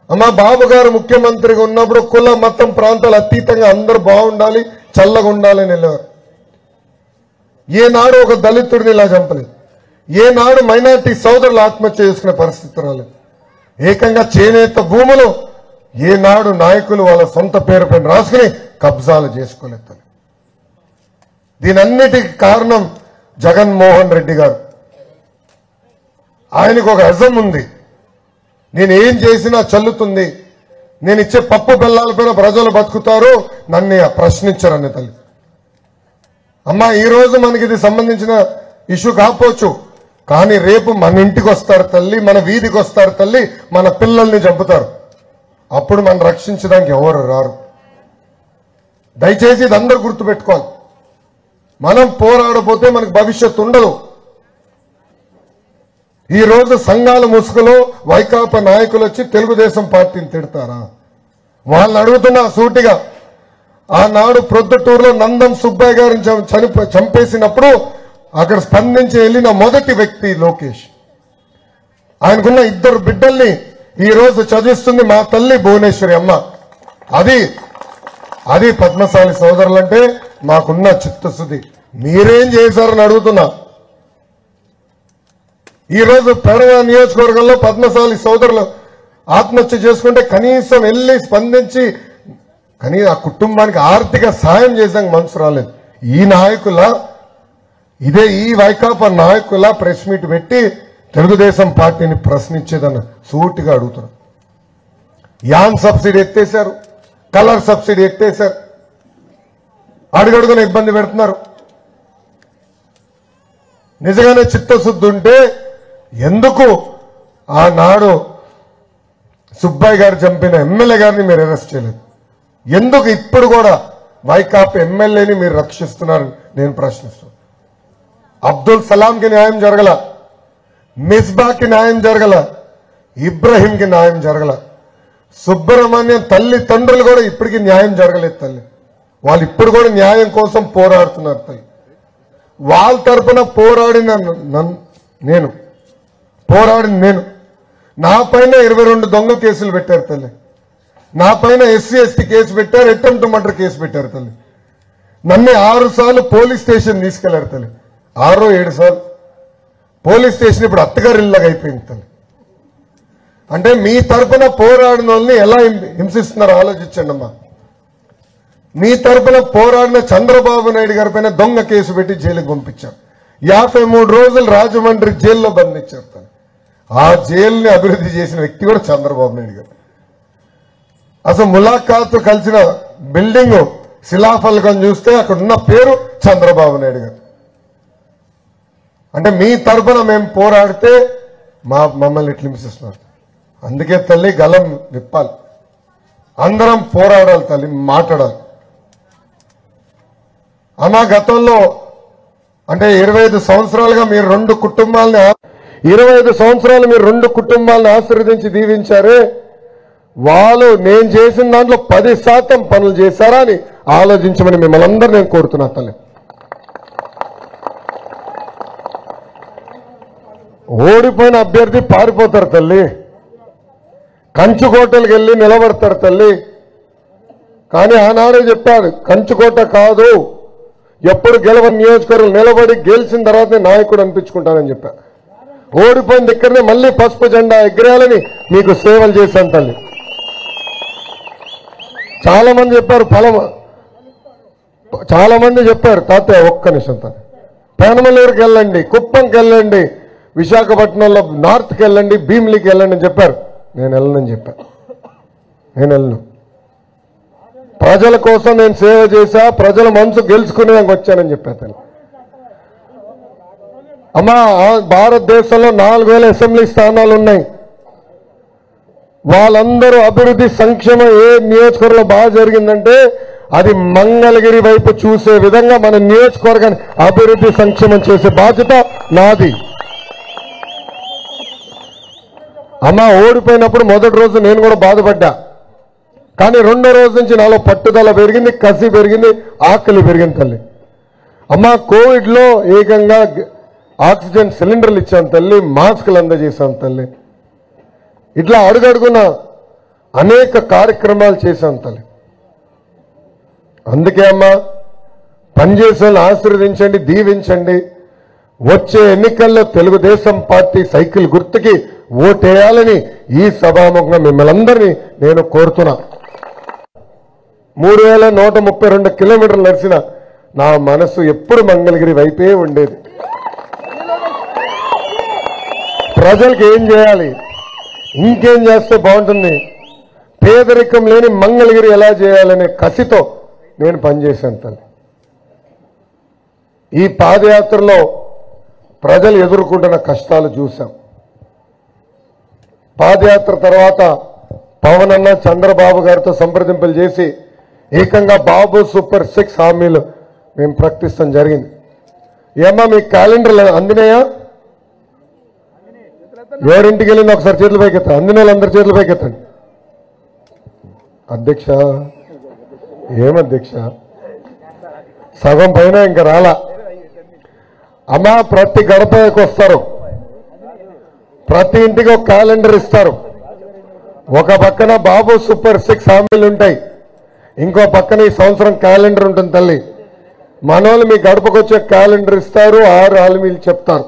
అమ్మా బాబు గారు ముఖ్యమంత్రిగా ఉన్నప్పుడు కుల మతం ప్రాంతాలు అతీతంగా అందరూ బాగుండాలి, చల్లగా ఉండాలని వెళ్ళేవారు. ఏనాడు ఒక దళితుడిని ఇలా చంపలేదు, ఏనాడు మైనార్టీ సోదరులు ఆత్మహత్య చేసుకునే పరిస్థితి రాలేదు. ఏకంగా చేనేత భూములు ఏనాడు నాయకులు వాళ్ళ సొంత పేరు పైన రాసుకుని కబ్జాలు చేసుకోలేదు. దీనన్నిటికీ కారణం జగన్మోహన్ రెడ్డి గారు. ఆయనకు ఒక అజం ఉంది, నేను ఏం చేసినా చల్లుతుంది, నేను ఇచ్చే పప్పు బెల్లాల పైన ప్రజలు బతుకుతారు, నన్ను ప్రశ్నించరని తల్లి. అమ్మా ఈ రోజు మనకి ఇది సంబంధించిన ఇష్యూ కాకపోవచ్చు, కానీ రేపు మన ఇంటికి వస్తారు తల్లి, మన వీధికి వస్తారు తల్లి, మన పిల్లల్ని చంపుతారు. అప్పుడు మనం రక్షించడానికి ఎవరు రారు. దయచేసి ఇది అందరూ గుర్తుపెట్టుకోవాలి. మనం పోరాడపోతే మనకు భవిష్యత్తు ఉండదు. ఈ రోజు సంఘాల ముసుగులో వైకాపా నాయకులు వచ్చి తెలుగుదేశం పార్టీని తిడతారా? వాళ్ళని అడుగుతున్నా సూటిగా. ఆనాడు ప్రొద్దుటూరులో నందం సుబ్బయ్య గారిని చంపేసినప్పుడు అక్కడ స్పందించి వెళ్ళిన మొదటి వ్యక్తి లోకేష్. ఆయనకున్న 2 బిడ్డల్ని ఈ రోజు చదివిస్తుంది మా తల్లి భువనేశ్వరి అమ్మ. అది పద్మశాలి సోదరులంటే మాకున్న చిత్తశుద్ధి. మీరేం చేశారని అడుగుతున్నా. ఈ రోజు పెడవ నియోజకవర్గంలో పద్మశాలి సోదరులు ఆత్మహత్య చేసుకుంటే కనీసం వెళ్ళి స్పందించి ఆ కుటుంబానికి ఆర్థిక సాయం చేసాక మనసు రాలేదు. ఈ నాయకుల ఈ వైకాపా నాయకుల ప్రెస్ మీట్ పెట్టి తెలుగుదేశం పార్టీని ప్రశ్నించేదని సూటిగా అడుగుతున్నారు. యాన్ సబ్సిడీ ఎత్తేశారు, కలర్ సబ్సిడీ ఎత్తేశారు, అడుగడుగున ఇబ్బంది పెడుతున్నారు. నిజంగానే చిత్తశుద్ధి ఉంటే ఎందుకు ఆనాడు సుబ్బయ్య గారు చంపిన ఎమ్మెల్యే గారిని మీరు అరెస్ట్ చేయలేదు? ఎందుకు ఇప్పుడు కూడా వైకాపా ఎమ్మెల్యేని మీరు రక్షిస్తున్నారు నేను ప్రశ్నిస్తున్నాను. అబ్దుల్ సలాంకి న్యాయం జరగల, మిస్బాకి న్యాయం జరగల, ఇబ్రహీంకి న్యాయం జరగల, సుబ్రహ్మణ్యం తల్లిదండ్రులు కూడా ఇప్పటికీ న్యాయం జరగలేదు తల్లి. వాళ్ళు ఇప్పుడు కూడా న్యాయం కోసం పోరాడుతున్నారు తల్లి. వాళ్ళ తరఫున పోరాడిన నేను నా పైన 22 దొంగ కేసులు పెట్టారు తల్లి. నా పైన ఎస్సీ ఎస్టీ కేసు పెట్టారు, అటెంప్ట్ మర్డర్ కేసు పెట్టారు తల్లి. నన్ను 6 సార్లు పోలీస్ స్టేషన్ తీసుకెళ్లారు తల్లి. 6-7 సార్లు పోలీస్ స్టేషన్ ఇప్పుడు అత్తగారిల్లాగా అయిపోయింది తల్లి. అంటే మీ తరఫున పోరాడిన వాళ్ళని ఎలా హింసిస్తున్నారో ఆలోచించండి అమ్మా. మీ తరఫున పోరాడిన చంద్రబాబు నాయుడు గారి పైన దొంగ కేసు పెట్టి జైలుకి పంపించారు. 53 రోజులు రాజమండ్రి జైల్లో బంధించారు తల్లి. ఆ జైలుని అభివృద్ధి చేసిన వ్యక్తి కూడా చంద్రబాబు నాయుడు గారు. అసలు ములాఖాత్ కలిసిన బిల్డింగ్ శిలాఫలకం చూస్తే అక్కడ ఉన్న పేరు చంద్రబాబు నాయుడు గారు. అంటే మీ తరఫున మేము పోరాడితే మమ్మల్ని ఇట్లా హింసిస్తున్నారు. అందుకే తల్లి గలం విప్పాలి, అందరం పోరాడాలి తల్లి, మాట్లాడాలి. అమ్మా గతంలో అంటే 25 సంవత్సరాలుగా మీరు 2 కుటుంబాలను ఆశీర్వదించి దీవించారే, వాళ్ళు నేను చేసిన దాంట్లో 10% పనులు చేశారా అని ఆలోచించమని మిమ్మల్ని అందరూ నేను కోరుతున్నా తల్లి. ఓడిపోయిన అభ్యర్థి పారిపోతారు తల్లి, కంచుకోటలకు వెళ్ళి నిలబడతారు తల్లి. కానీ ఆనాడే చెప్పారు, కంచుకోట కాదు, ఎప్పుడు గెలవని నియోజకవర్గం నిలబడి గెలిచిన తర్వాత నాయకుడు అనిపించుకుంటానని చెప్పారు. ఓడిపోయిన దగ్గరనే మళ్ళీ పసుపు జెండా ఎగరేయాలని మీకు సేవలు చేశాను తల్లి. చాలా మంది చెప్పారు తాతయ్య ఒక్క నిమిషం తల్లి, పెనమలూరుకి వెళ్ళండి, కుప్పంకి వెళ్ళండి, విశాఖపట్నంలో నార్త్కి వెళ్ళండి, భీమిలికి వెళ్ళండి అని చెప్పారు. నేను వెళ్ళనని చెప్పాను. నేను వెళ్ళను. ప్రజల కోసం నేను సేవ చేశా, ప్రజల మనసు గెలుచుకునేందుకు వచ్చానని చెప్పాను. అమ్మా, భారతదేశంలో 4000 అసెంబ్లీ స్థానాలు ఉన్నాయి. వాళ్ళందరూ అభివృద్ధి సంక్షేమం ఏ నియోజకవర్గంలో బాగా జరిగిందంటే అది మంగళగిరి వైపు చూసే విధంగా మన నియోజకవర్గాన్ని అభివృద్ధి సంక్షేమం చేసే బాధ్యత నాది. అమ్మా, ఓడిపోయినప్పుడు మొదటి రోజు నేను కూడా బాధపడ్డా. కానీ రెండో రోజు నుంచి నాలో పట్టుదల పెరిగింది, కసి పెరిగింది, ఆకలి పెరిగింది తల్లి. అమ్మా, కోవిడ్లో ఏకంగా ఆక్సిజన్ సిలిండర్లు ఇచ్చాను తల్లి, మాస్కులు అందజేశాను తల్లి. ఇట్లా అడుగడుగున అనేక కార్యక్రమాలు చేశాను తల్లి. అందుకే అమ్మా, పనిచేసే ఆశీర్వదించండి, దీవించండి. వచ్చే ఎన్నికల్లో తెలుగుదేశం పార్టీ సైకిల్ గుర్తుకి ఓటేయాలని ఈ సభాముఖంగా మిమ్మల్ని అందరినీ నేను కోరుతున్నా. 3132 కిలోమీటర్లు నడిచిన నా మనసు ఎప్పుడు మంగళగిరి వైపే ఉండేది. ప్రజలకు ఏం చేయాలి, ఇంకేం చేస్తే బాగుంటుంది, పేదరికం లేని మంగళగిరి ఎలా చేయాలనే కసితో నేను పనిచేశాను తల్లి. ఈ పాదయాత్రలో ప్రజలు ఎదుర్కొంటున్న కష్టాలు చూశాం. పాదయాత్ర తర్వాత పవన్ అన్న చంద్రబాబు గారితో సంప్రదింపులు చేసి ఏకంగా బాబు సూపర్ 6 హామీలు మేము ప్రకటిస్తాం జరిగింది. ఏమ్మా, మీ క్యాలెండర్లు అందినాయా? ఎవరింటికి వెళ్ళింది ఒకసారి చేతులు పైకెత్తండి. అందిన వాళ్ళందరి చేతులు పైకెత్తండి. అధ్యక్ష, ఏమధ్యక్ష, సగం పైన ఇంకా రాలా. అమ్మా, ప్రతి గడపకి వస్తారు, ప్రతి ఇంటికి ఒక క్యాలెండర్ ఇస్తారు. ఒక పక్కన బాబు సూపర్ 6 హామీలు ఉంటాయి, ఇంకో పక్కన ఈ సంవత్సరం క్యాలెండర్ ఉంటుంది తల్లి. మనోళ్ళు మీ గడపకు వచ్చే క్యాలెండర్ ఇస్తారు, 6 హామీలు చెప్తారు.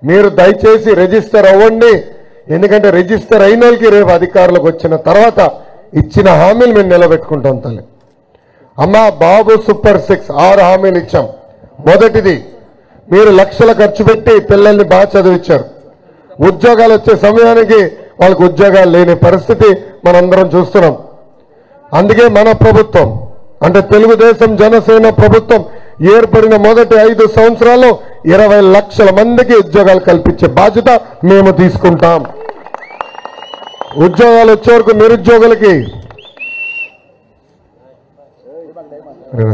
మీరు దయచేసి రిజిస్టర్ అవ్వండి. ఎందుకంటే రిజిస్టర్ అయిన వాళ్ళకి రేపు అధికారులకు వచ్చిన తర్వాత ఇచ్చిన హామీలు మేము నిలబెట్టుకుంటాం తల్లి. అమ్మా, బాబు సూపర్ 6 6 హామీలు ఇచ్చాం. మొదటిది, మీరు లక్షల ఖర్చు పెట్టి పిల్లల్ని బాగా చదివించారు. ఉద్యోగాలు వచ్చే సమయానికి వాళ్ళకు ఉద్యోగాలు లేని పరిస్థితి మనందరం చూస్తున్నాం. అందుకే మన ప్రభుత్వం అంటే తెలుగుదేశం జనసేన ప్రభుత్వం ఏర్పడిన మొదటి 5 సంవత్సరాల్లో 20 లక్షల మందికి ఉద్యోగాలు కల్పించే బాధ్యత మేము తీసుకుంటాం. ఉద్యోగాలు వచ్చే వరకు నిరుద్యోగులకి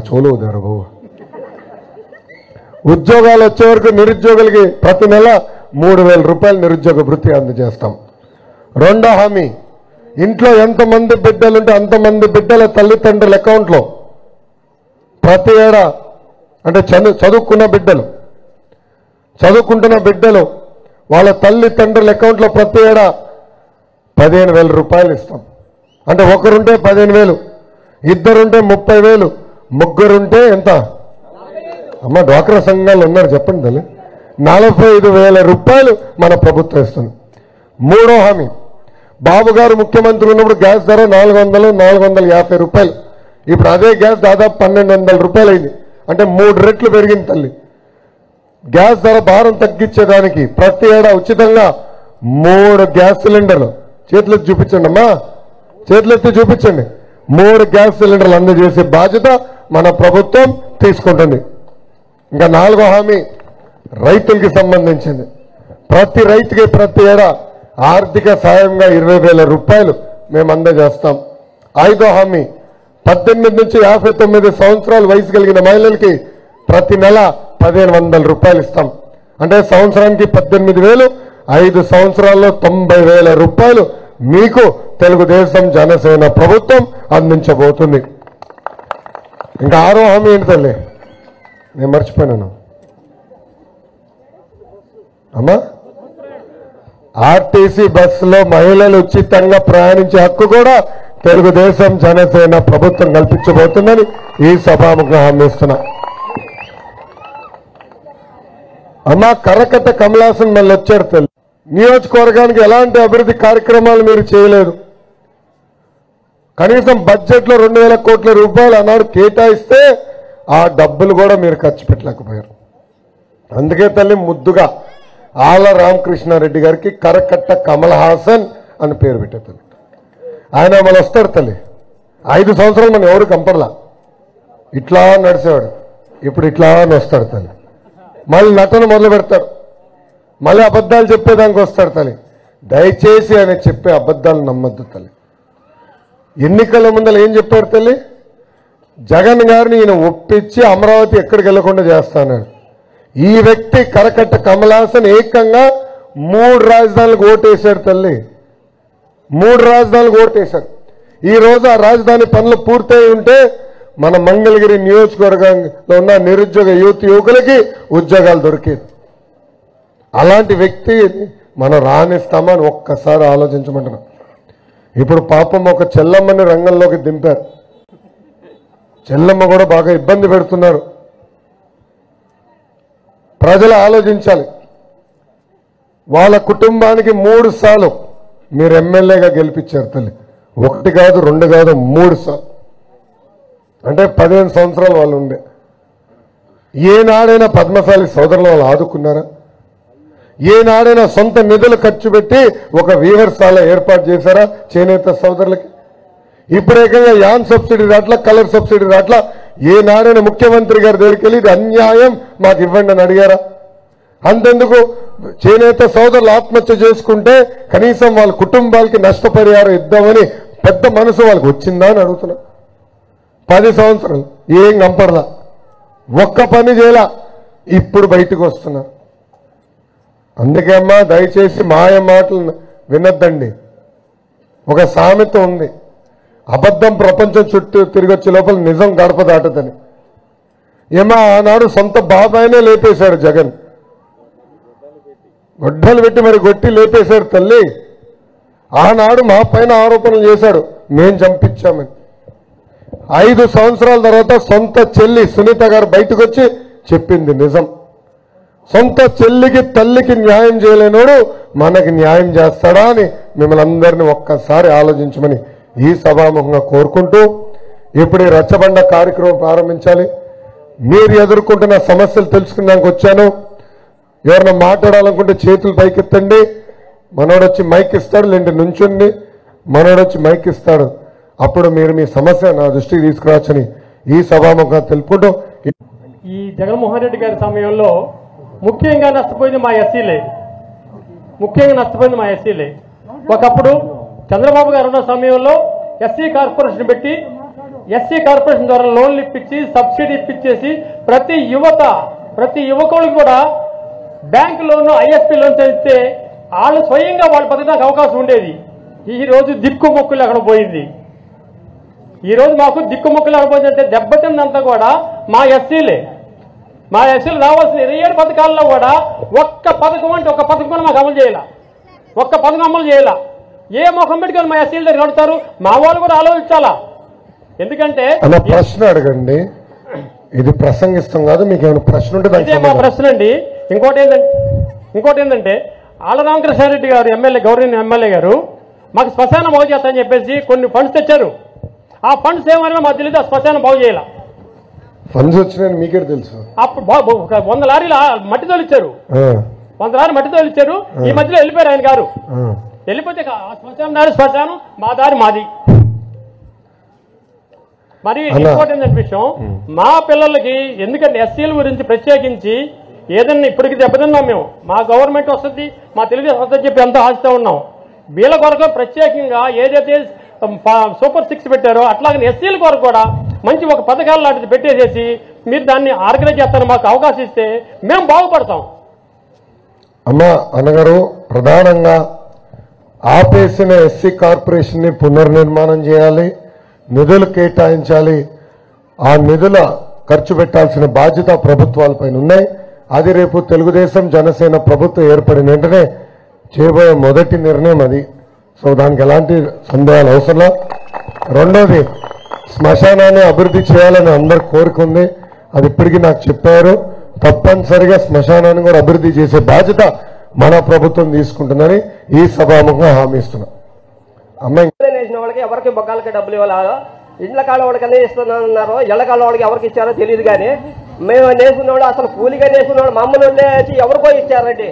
చూలుదారు బాబు, ఉద్యోగాలు వచ్చే వరకు నిరుద్యోగులకి ప్రతి నెల 3000 రూపాయలు నిరుద్యోగ భృతి అందజేస్తాం. రెండో హామీ, ఇంట్లో ఎంతమంది బిడ్డలుంటే అంతమంది బిడ్డల తల్లిదండ్రుల అకౌంట్లో ప్రతి ఏడా అంటే చదువుకుంటున్న బిడ్డలు వాళ్ళ తల్లిదండ్రుల అకౌంట్లో ప్రతి ఏడా 15,000 రూపాయలు ఇస్తాం. అంటే ఒకరుంటే 15,000, ఇద్దరుంటే 30,000, ముగ్గురుంటే ఎంత? అమ్మ, డ్వాక్రా సంఘాలు ఉన్నారు చెప్పండి తల్లి, 45,000 రూపాయలు మన ప్రభుత్వం ఇస్తుంది. మూడో హామీ, బాబు గారు ముఖ్యమంత్రి ఉన్నప్పుడు గ్యాస్ ధర 450 రూపాయలు. ఇప్పుడు అదే గ్యాస్ దాదాపు 1,200 రూపాయలు అయింది. అంటే 3 రెట్లు పెరిగింది తల్లి. గ్యాస్ ధర భారం తగ్గించేదానికి ప్రతి ఏడా ఉచితంగా 3 గ్యాస్ సిలిండర్లు, చేతులెత్తి చూపించండి అమ్మా, చేతులెత్తి చూపించండి, 3 గ్యాస్ సిలిండర్లు అందజేసే బాధ్యత మన ప్రభుత్వం తీసుకుంటుంది. ఇంకా 4వ హామీ రైతులకి సంబంధించింది. ప్రతి రైతుకి ప్రతి ఏడా ఆర్థిక సాయంగా 20,000 రూపాయలు మేము అందజేస్తాం. 5వ హామీ, 18 నుంచి 59 సంవత్సరాల వయసు కలిగిన మహిళలకి ప్రతి నెల 1,500 రూపాయలు ఇస్తాం. అంటే సంవత్సరానికి 18,000, 5 సంవత్సరాల్లో 90,000 రూపాయలు మీకు తెలుగుదేశం జనసేన ప్రభుత్వం అందించబోతుంది. ఇంకా 6వ హామీ ఏంటి తల్లి, నేను మర్చిపోయినాను అమ్మా, ఆర్టీసీ బస్సులో మహిళలు ఉచితంగా ప్రయాణించే హక్కు కూడా తెలుగుదేశం జనసేన ప్రభుత్వం కల్పించబోతుందని ఈ సభాముఖంగా హామీ ఇస్తున్నా. అమ్మా, కరకట్ట కమలాసన్ మళ్ళీ వచ్చారు తల్లి. నియోజకవర్గానికి ఎలాంటి అభివృద్ధి కార్యక్రమాలు మీరు చేయలేదు. కనీసం బడ్జెట్లో 2,000 కోట్ల రూపాయలు అన్నాడు కేటాయిస్తే ఆ డబ్బులు కూడా మీరు ఖర్చు పెట్టలేకపోయారు. అందుకే తల్లి ముద్దుగా ఆల రామకృష్ణారెడ్డి గారికి కరకట్ట కమల్ హాసన్ అని పేరు పెట్టే తల్లి. ఆయన మళ్ళీ వస్తాడు తల్లి. 5 సంవత్సరాలు మనం ఎవరు కంపడలా, ఇట్లా నడిచేవాడు. ఇప్పుడు ఇట్లా అని వస్తాడు తల్లి. మళ్ళీ నటన మొదలు పెడతాడు, మళ్ళీ అబద్ధాలు చెప్పేదానికి వస్తాడు తల్లి. దయచేసి ఆయన చెప్పే అబద్ధాలు నమ్మద్దు తల్లి. ఎన్నికల ముందర ఏం చెప్పాడు తల్లి? జగన్ గారిని ఈయన ఒప్పించి అమరావతి ఎక్కడికి వెళ్లకుండా చేస్తాన్నాడు. ఈ వ్యక్తి కరకట్ట కమల్ హాసన్ ఏకంగా 3 రాజధానులకు ఓటేశాడు తల్లి. 3 రాజధానులకు ఓటేశాడు. ఈ రోజు ఆ రాజధాని పనులు పూర్తయి ఉంటే మన మంగళగిరి నియోజకవర్గంలో ఉన్న నిరుద్యోగ యువకులకి ఉద్యోగాలు దొరికేది. అలాంటి వ్యక్తి మనం రాణిస్తామని ఒక్కసారి ఆలోచించమంటున్నాం. ఇప్పుడు పాపం ఒక చెల్లమ్మని రంగంలోకి దింపారు. చెల్లమ్మ కూడా బాగా ఇబ్బంది పెడుతున్నారు. ప్రజలు ఆలోచించాలి. వాళ్ళ కుటుంబానికి 3 సార్లు మీరు ఎమ్మెల్యేగా గెలిపించారు తల్లి. 1 కాదు 2 కాదు 3 సార్లు. అంటే 15 సంవత్సరాలు వాళ్ళు ఉండే. ఏనాడైనా పద్మశాలి సోదరులు వాళ్ళు ఆదుకున్నారా? ఏనాడైనా సొంత నిధులు ఖర్చు పెట్టి ఒక వీవర్శాల ఏర్పాటు చేశారా చేనేత సోదరులకి? ఇప్పుడేకంగా యాన్ సబ్సిడీ రాట్లా, కలర్ సబ్సిడీ రాట్లా. ఏనాడైనా ముఖ్యమంత్రి గారి దగ్గరికి వెళ్ళి ఇది అన్యాయం మాకు ఇవ్వండి అని అడిగారా? అంతెందుకు చేనేత సోదరులు ఆత్మహత్య చేసుకుంటే కనీసం వాళ్ళ కుటుంబాలకి నష్టపరిహారం ఇద్దామని పెద్ద మనసు వాళ్ళకి వచ్చిందా అని అడుగుతున్నా. 10 సంవత్సరాలు ఏం కంపడలా, ఒక్క పని చేయలా. ఇప్పుడు బయటకు వస్తున్నారు. అందుకే అమ్మా దయచేసి మాయ మాటలు వినొద్దండి. ఒక సామెత ఉంది, అబద్ధం ప్రపంచం చుట్టూ తిరిగొచ్చే లోపల నిజం గడప దాటదని. ఏమా ఆనాడు సొంత బాబాయినే లేపేశాడు జగన్. గొడ్డలు పెట్టి మరి కొట్టి లేపేశాడు తల్లి. ఆనాడు మా పైన ఆరోపణలు చేశాడు, మేం చంపించామని. 5 సంవత్సరాల తర్వాత సొంత చెల్లి సునీత గారు బయటకు వచ్చి చెప్పింది నిజం. సొంత చెల్లికి తల్లికి న్యాయం చేయలేనోడు మనకి న్యాయం చేస్తాడా అని మిమ్మల్ని అందరినీ ఒక్కసారి ఆలోచించమని ఈ సభాముఖంగా కోరుకుంటూ ఇప్పుడు ఈ రచ్చబండ కార్యక్రమం ప్రారంభించాలి. మీరు ఎదుర్కొంటున్న సమస్యలు తెలుసుకున్నాక వచ్చాను. ఎవరైనా మాట్లాడాలనుకుంటే చేతులు పైకెత్తండి. మనోడొచ్చి మైక్ ఇస్తాడు, లేండి నుంచుండి మనోడొచ్చి మైక్ ఇస్తాడు. అప్పుడు మీరు మీ సమస్య నా దృష్టికి తీసుకురావచ్చని ఈ సభాముఖంగా తెలుపుకుంటూ, ఈ జగన్మోహన్ రెడ్డి గారి సమయంలో ముఖ్యంగా నష్టపోయింది మా ఎస్సీలే. ఒకప్పుడు చంద్రబాబు గారు ఉన్న సమయంలో ఎస్సీ కార్పొరేషన్ పెట్టి ఎస్సీ కార్పొరేషన్ ద్వారా లోన్లు ఇప్పించి సబ్సిడీ ఇప్పించేసి ప్రతి యువకులకు కూడా బ్యాంకు లోను ఐఎస్పీ లోన్స్ ఇస్తే వాళ్ళు స్వయంగా వాళ్ళు బతకడానికి అవకాశం ఉండేది. ఈ రోజు దిక్కుమొక్కులు అక్కడ పోయింది. ఈ రోజు మాకు దిక్కుమొక్కులు అక్కడ పోయిందంటే దెబ్బతిందంతా కూడా మా ఎస్సీలు రావాల్సిన 27 పథకాల్లో కూడా ఒక్క పథకం అంటే ఒక పథకం కూడా మాకు అమలు చేయాల. ఏ ముఖం పెట్టుకొని మా ఎస్సీల దగ్గర కడతారు? మా వాళ్ళు కూడా ఆలోచించాలా. ఎందుకంటే అలా ప్రశ్న అడగండి. ఇది ప్రసంగిస్తాం కాదు, మీకు ఏమైనా ప్రశ్న ఉంటే ఇదే మా ప్రశ్న అండి. ఇంకోటి ఏంటంటే ఆళ్ల రామకృష్ణారెడ్డి గారు గౌరవ ఎమ్మెల్యే గారు మాకు శ్మశానం బాగు చేస్తామని చెప్పేసి కొన్ని ఫండ్స్ తెచ్చారు. ఆ ఫండ్స్ ఏమైనా మాకు తెలియదు. ఆ శ్మశానం బాగు చేయాల. ఫండ్స్ వచ్చినాయని మీకే తెలుసు. అప్పుడు 100 లారీలు మట్టి తోలిచ్చారు. 100 లారీ మట్టి తోలిచ్చారు. ఈ మధ్యలో వెళ్ళిపోయారు ఆయన గారు. వెళ్ళిపోతే శ్మశానం దారి శ్మశానం, మా దారి మాది. మరి ఇంపార్టెంట్ అనే విషయం, మా పిల్లలకి ఎందుకంటే ఎస్సీల గురించి ప్రత్యేకించి ఏదన్నా ఇప్పటికి దెబ్బతిన్నాం మేము. మా గవర్నమెంట్ వస్తుంది, మా తెలుగుదేశం వస్తుంది చెప్పి ఎంతో ఆశతో ఉన్నాం. వీళ్ళ కొరకు ప్రత్యేకంగా ఏదైతే సూపర్ 6 పెట్టారో అట్లాగే ఎస్సీల కొరకు కూడా మంచి ఒక పథకాలు లాంటిది పెట్టేసేసి మీరు దాన్ని ఆర్గనైజ్ చేస్తారని మాకు అవకాశం ఇస్తే మేము బాగుపడతాం. అమ్మా అన్నగారు, ప్రధానంగా ఆపేసిన ఎస్సీ కార్పొరేషన్ ని పునర్నిర్మాణం చేయాలి, నిధులు కేటాయించాలి. ఆ నిధుల ఖర్చు పెట్టాల్సిన బాధ్యత ప్రభుత్వాలపైన ఉన్నాయి. అది రేపు తెలుగుదేశం జనసేన ప్రభుత్వం ఏర్పడిన వెంటనే చేయబోయే మొదటి నిర్ణయం అది. సో దానికి ఎలాంటి సందేహాలు అవసరం. రెండోది, శ్మశానాన్ని అభివృద్ధి చేయాలని అందరి కోరిక ఉంది. అది ఇప్పటికీ నాకు చెప్పారు. తప్పనిసరిగా శ్మశానాన్ని కూడా అభివృద్ధి చేసే బాధ్యత మన ప్రభుత్వం తీసుకుంటుందని ఈ సభాముఖంగా హామీ ఇస్తున్నాం. అమ్మాయి వేసిన వాళ్ళకి ఎవరికి బొగ్గాలకి డబ్బులు ఇవ్వాలా? ఇండ్ల కాళ్ళ వాళ్ళకి అన్నీ ఇస్తున్నారో ఇళ్ల కాళ్ళ వాళ్ళకి ఎవరికి ఇచ్చారో తెలియదు. కానీ మేము నేసుకున్న వాళ్ళు అసలు కూలిగా నేసుకున్న వాళ్ళు మమ్మల్ని వచ్చి ఎవరికో ఇచ్చారండి.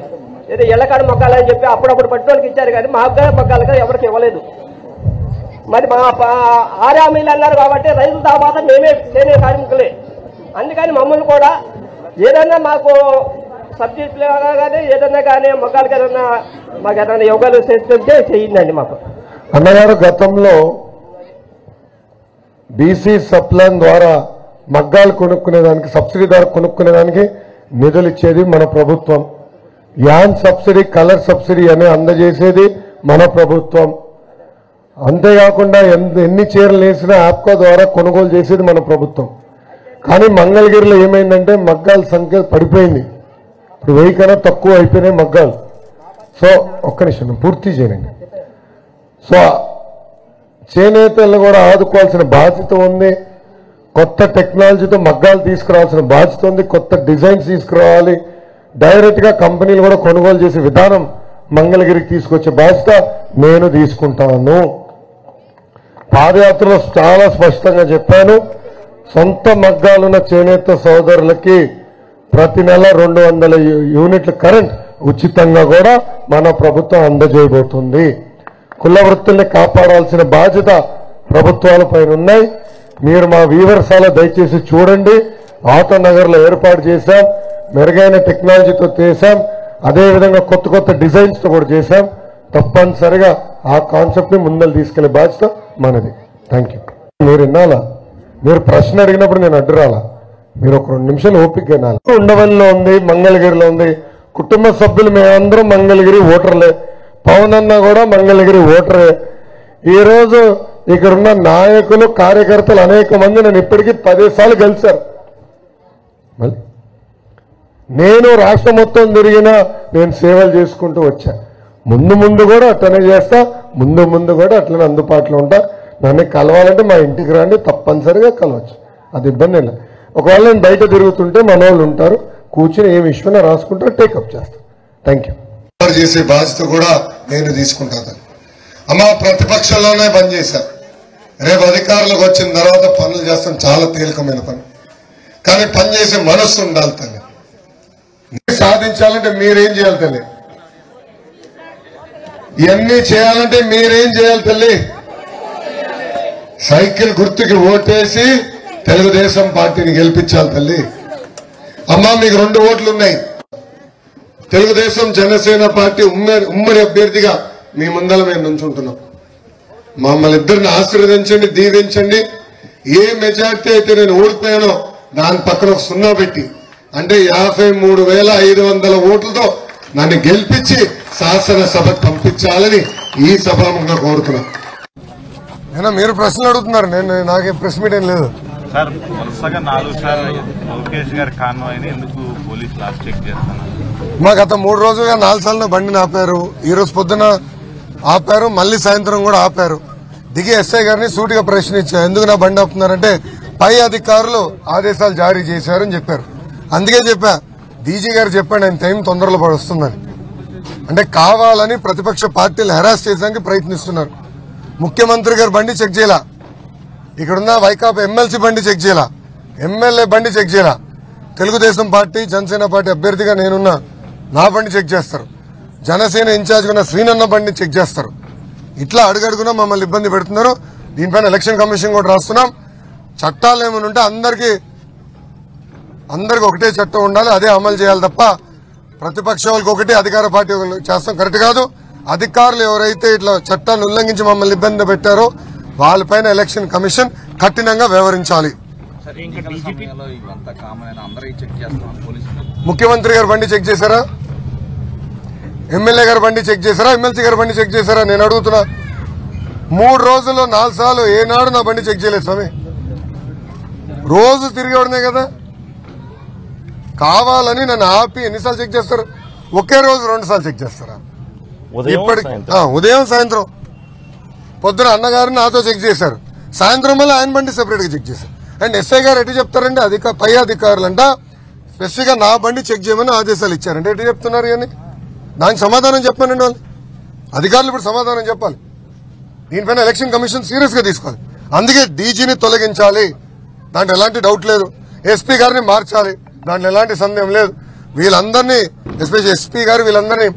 ఏదో ఇళ్లకాడ మొక్కాలని చెప్పి అప్పుడప్పుడు పట్టుకోళ్ళకి ఇచ్చారు కానీ మాకు మొక్కాలుగా ఎవరికి ఇవ్వలేదు. మరి మా 6 హామీలు అన్నారు కాబట్టి రైతుల తర్వాత మేమే చేనే కార్మికులే. అందుకని మమ్మల్ని కూడా ఏదన్నా మాకు సబ్సిడీ కానీ ఏదన్నా కానీ మొక్కలకి ఏదన్నా మాకు ఏదైనా యోగాలు చేస్తుంటే చేయండి మాకు. అన్నగారు గతంలో బీసీ సప్లాన్ ద్వారా మగ్గాలు కొనుక్కునేదానికి సబ్సిడీ ద్వారా కొనుక్కునేదానికి నిధులు ఇచ్చేది మన ప్రభుత్వం. యాన్ సబ్సిడీ కలర్ సబ్సిడీ అని అందజేసేది మన ప్రభుత్వం. అంతేకాకుండా ఎన్ని చీరలు వేసినా ఆప్కో ద్వారా కొనుగోలు చేసేది మన ప్రభుత్వం. కానీ మంగళగిరిలో ఏమైందంటే మగ్గాల సంఖ్య పడిపోయింది. ఇప్పుడు 1000 కన్నా తక్కువ అయిపోయినాయి మగ్గాలు. సో ఒక్క నిమిషం పూర్తి చేయండి. సో చేనేతలను కూడా ఆదుకోవాల్సిన బాధ్యత ఉంది. కొత్త టెక్నాలజీతో మగ్గాలు తీసుకురావాల్సిన బాధ్యత ఉంది. కొత్త డిజైన్స్ తీసుకురావాలి. డైరెక్ట్ గా కంపెనీలు కూడా కొనుగోలు చేసే విధానం మంగళగిరికి తీసుకొచ్చే బాధ్యత నేను తీసుకుంటాను. పాదయాత్రలో చాలా స్పష్టంగా చెప్పాను. సొంత మగ్గాలున్న చేనేత సోదరులకి ప్రతి నెల 200 యూనిట్ల కరెంట్ ఉచితంగా కూడా మన ప్రభుత్వం అందజేయబోతుంది. కుల వృత్తుల్ని కాపాడాల్సిన బాధ్యత ప్రభుత్వాలపైన ఉన్నాయి. మీరు మా వీవర్సాల దయచేసి చూడండి. ఆటో నగర్లో ఏర్పాటు చేశాం. మెరుగైన టెక్నాలజీతో చేశాం. అదేవిధంగా కొత్త కొత్త డిజైన్స్ తో కూడా చేశాం. తప్పనిసరిగా ఆ కాన్సెప్ట్ ని ముందలు తీసుకెళ్లే బాధ్యత మనది. Thank you. మీరు వినాలా? మీరు ప్రశ్న అడిగినప్పుడు నేను అడ్డు రాలా. మీరు ఒక 2 నిమిషాలు ఓపిక వినాలి. ఉండవల్లిలో ఉంది, మంగళగిరిలో ఉంది. కుటుంబ సభ్యులు మేమందరం మంగళగిరి ఓటర్లే. పవన్ అన్న కూడా మంగళగిరి ఓటరే. ఈ రోజు ఇక్కడున్న నాయకులు కార్యకర్తలు అనేక మంది నన్ను ఇప్పటికీ 10 సార్లు గెలిచారు. మళ్ళీ నేను రాష్ట్రం మొత్తం తిరిగినా నేను సేవలు చేసుకుంటూ వచ్చా. ముందు కూడా అట్లనే చేస్తా. ముందు కూడా అట్లనే అందుబాటులో ఉంటా. నన్ను కలవాలంటే మా ఇంటికి రండి, తప్పనిసరిగా కలవచ్చు. అది ఇబ్బంది లేదు. ఒకవేళ నేను బయట తిరుగుతుంటే మన వాళ్ళు ఉంటారు, కూర్చుని ఏమి ఇష్యూనా రాసుకుంటారు, టేకప్ చేస్తాను. Thank you. చేసే బాధ్యత కూడా నేను తీసుకుంటాను. అమ్మ ప్రతిపక్షంలోనే పని చేశారు. రేపు అధికారులకు వచ్చిన తర్వాత పనులు చేస్తాం. చాలా తేలికమైన పని, కానీ పని చేసే మనస్సు ఉండాలి తల్లి. సాధించాలంటే మీరేం చేయాలి తల్లి? ఇవన్నీ చేయాలంటే మీరేం చేయాలి తల్లి? సైకిల్ గుర్తుకి ఓటేసి తెలుగుదేశం పార్టీని గెలిపించాలి తల్లి. అమ్మా మీకు 2 ఓట్లు ఉన్నాయి. తెలుగుదేశం జనసేన పార్టీ ఉమ్మడి అభ్యర్థిగా మీ ముందర మేము నుంచుంటున్నాం. మమ్మల్ని ఇద్దరిని ఆశీర్వదించండి, దీవించండి. ఏ మెజార్టీ అయితే నేను ఓడిపోయానో దాని పక్కన ఒక 0 పెట్టి, అంటే 53,500 ఓట్లతో నన్ను గెలిపించి శాసనసభకు పంపించాలని ఈ సభాముఖంగా కోరుతున్నాను. అయినా మీరు ప్రశ్నలు అడుగుతున్నారు, నాకేం ప్రెస్ మీట్ ఏం లేదు సార్. వరుసగా 4 సార్లు లోకేష్ గారి కాన్వాయ్ని ఎందుకు పోలీసులు లాస్ట్ చెక్ చేస్తున్నారు? మా గత 3 రోజులుగా 4 సార్లు బండిని ఆపారు. ఈ రోజు పొద్దున ఆపారు, మళ్లీ సాయంత్రం కూడా ఆపారు. దిగి ఎస్ఐ గారిని సూటిగా ప్రశ్నించారు, ఎందుకు నా బండి ఆపుతున్నారంటే పై అధికారులు ఆదేశాలు జారీ చేశారని చెప్పారు. అందుకే చెప్పా, డీజీ గారు చెప్పండి ఆయన టైం తొందరలో వస్తుందని. అంటే కావాలని ప్రతిపక్ష పార్టీలు హెరాస్ చేయడానికి ప్రయత్నిస్తున్నారు. ముఖ్యమంత్రి గారు బండి చెక్ చేయాల, ఇక్కడున్న వైకాపా ఎమ్మెల్సీ బండి చెక్ చేయాల, ఎమ్మెల్యే బండి చెక్ చేయాల, తెలుగుదేశం పార్టీ జనసేన పార్టీ అభ్యర్థిగా నేనున్నా నా బండి చెక్ చేస్తారు, జనసేన ఇన్ఛార్జ్ ఉన్న శ్రీనన్న బండి చెక్ చేస్తారు. ఇట్లా అడుగడుగునా మమ్మల్ని ఇబ్బంది పెడుతున్నారు. దీనిపైన ఎలక్షన్ కమిషన్ కూడా రాస్తున్నాం. చట్టాలు ఏమైనా ఉంటే అందరికీ ఒకటే చట్టం ఉండాలి, అదే అమలు చేయాలి తప్ప ప్రతిపక్ష వాళ్ళకి ఒకటి, అధికార పార్టీ చేస్తాం కరెక్ట్ కాదు. అధికారులు ఎవరైతే ఇట్లా చట్టాన్ని ఉల్లంఘించి మమ్మల్ని ఇబ్బంది పెట్టారో వాళ్ళపైన ఎలక్షన్ కమిషన్ కఠినంగా వ్యవహరించాలి. ముఖ్యమంత్రి గారు బండి చెక్ చేశారా? ఎమ్మెల్యే గారు బండి చెక్ చేశారా? ఎమ్మెల్సీ గారు బండి చెక్ చేశారా? నేను అడుగుతున్నా. 3 రోజుల్లో 4 సార్లు ఏనాడు నా బండి చెక్ చేయలేదు స్వామి. రోజు తిరిగేవాడనే కదా. కావాలని నన్ను ఆపి ఎన్నిసార్లు చెక్ చేస్తారు? ఒకే రోజు 2 సార్లు చెక్ చేస్తారా? ఇప్పటికి ఉదయం సాయంత్రం. పొద్దున అన్నగారిని నాతో చెక్ చేశారు, సాయంత్రం మళ్ళీ ఆయన బండి సెపరేట్ గా చెక్ చేశారు. అండ్ ఎస్ఐ గారు ఎటు చెప్తారండి, పై అధికారులంట స్పెసిఫిక్ గా నా బండి చెక్ చేయమని ఆదేశాలు ఇచ్చారంటే ఎటు చెప్తున్నారు? కానీ దానికి సమాధానం చెప్పానండి వాళ్ళు. అధికారులు ఇప్పుడు సమాధానం చెప్పాలి. దీనిపైన ఎలక్షన్ కమిషన్ సీరియస్ గా తీసుకోవాలి. అందుకే డీజీని తొలగించాలి, దాంట్లో ఎలాంటి డౌట్ లేదు. ఎస్పీ గారిని మార్చాలి, దాంట్లో ఎలాంటి సందేహం లేదు. వీళ్ళందరినీ ఎస్పెషల్లీ ఎస్పీ గారు వీళ్ళందరినీ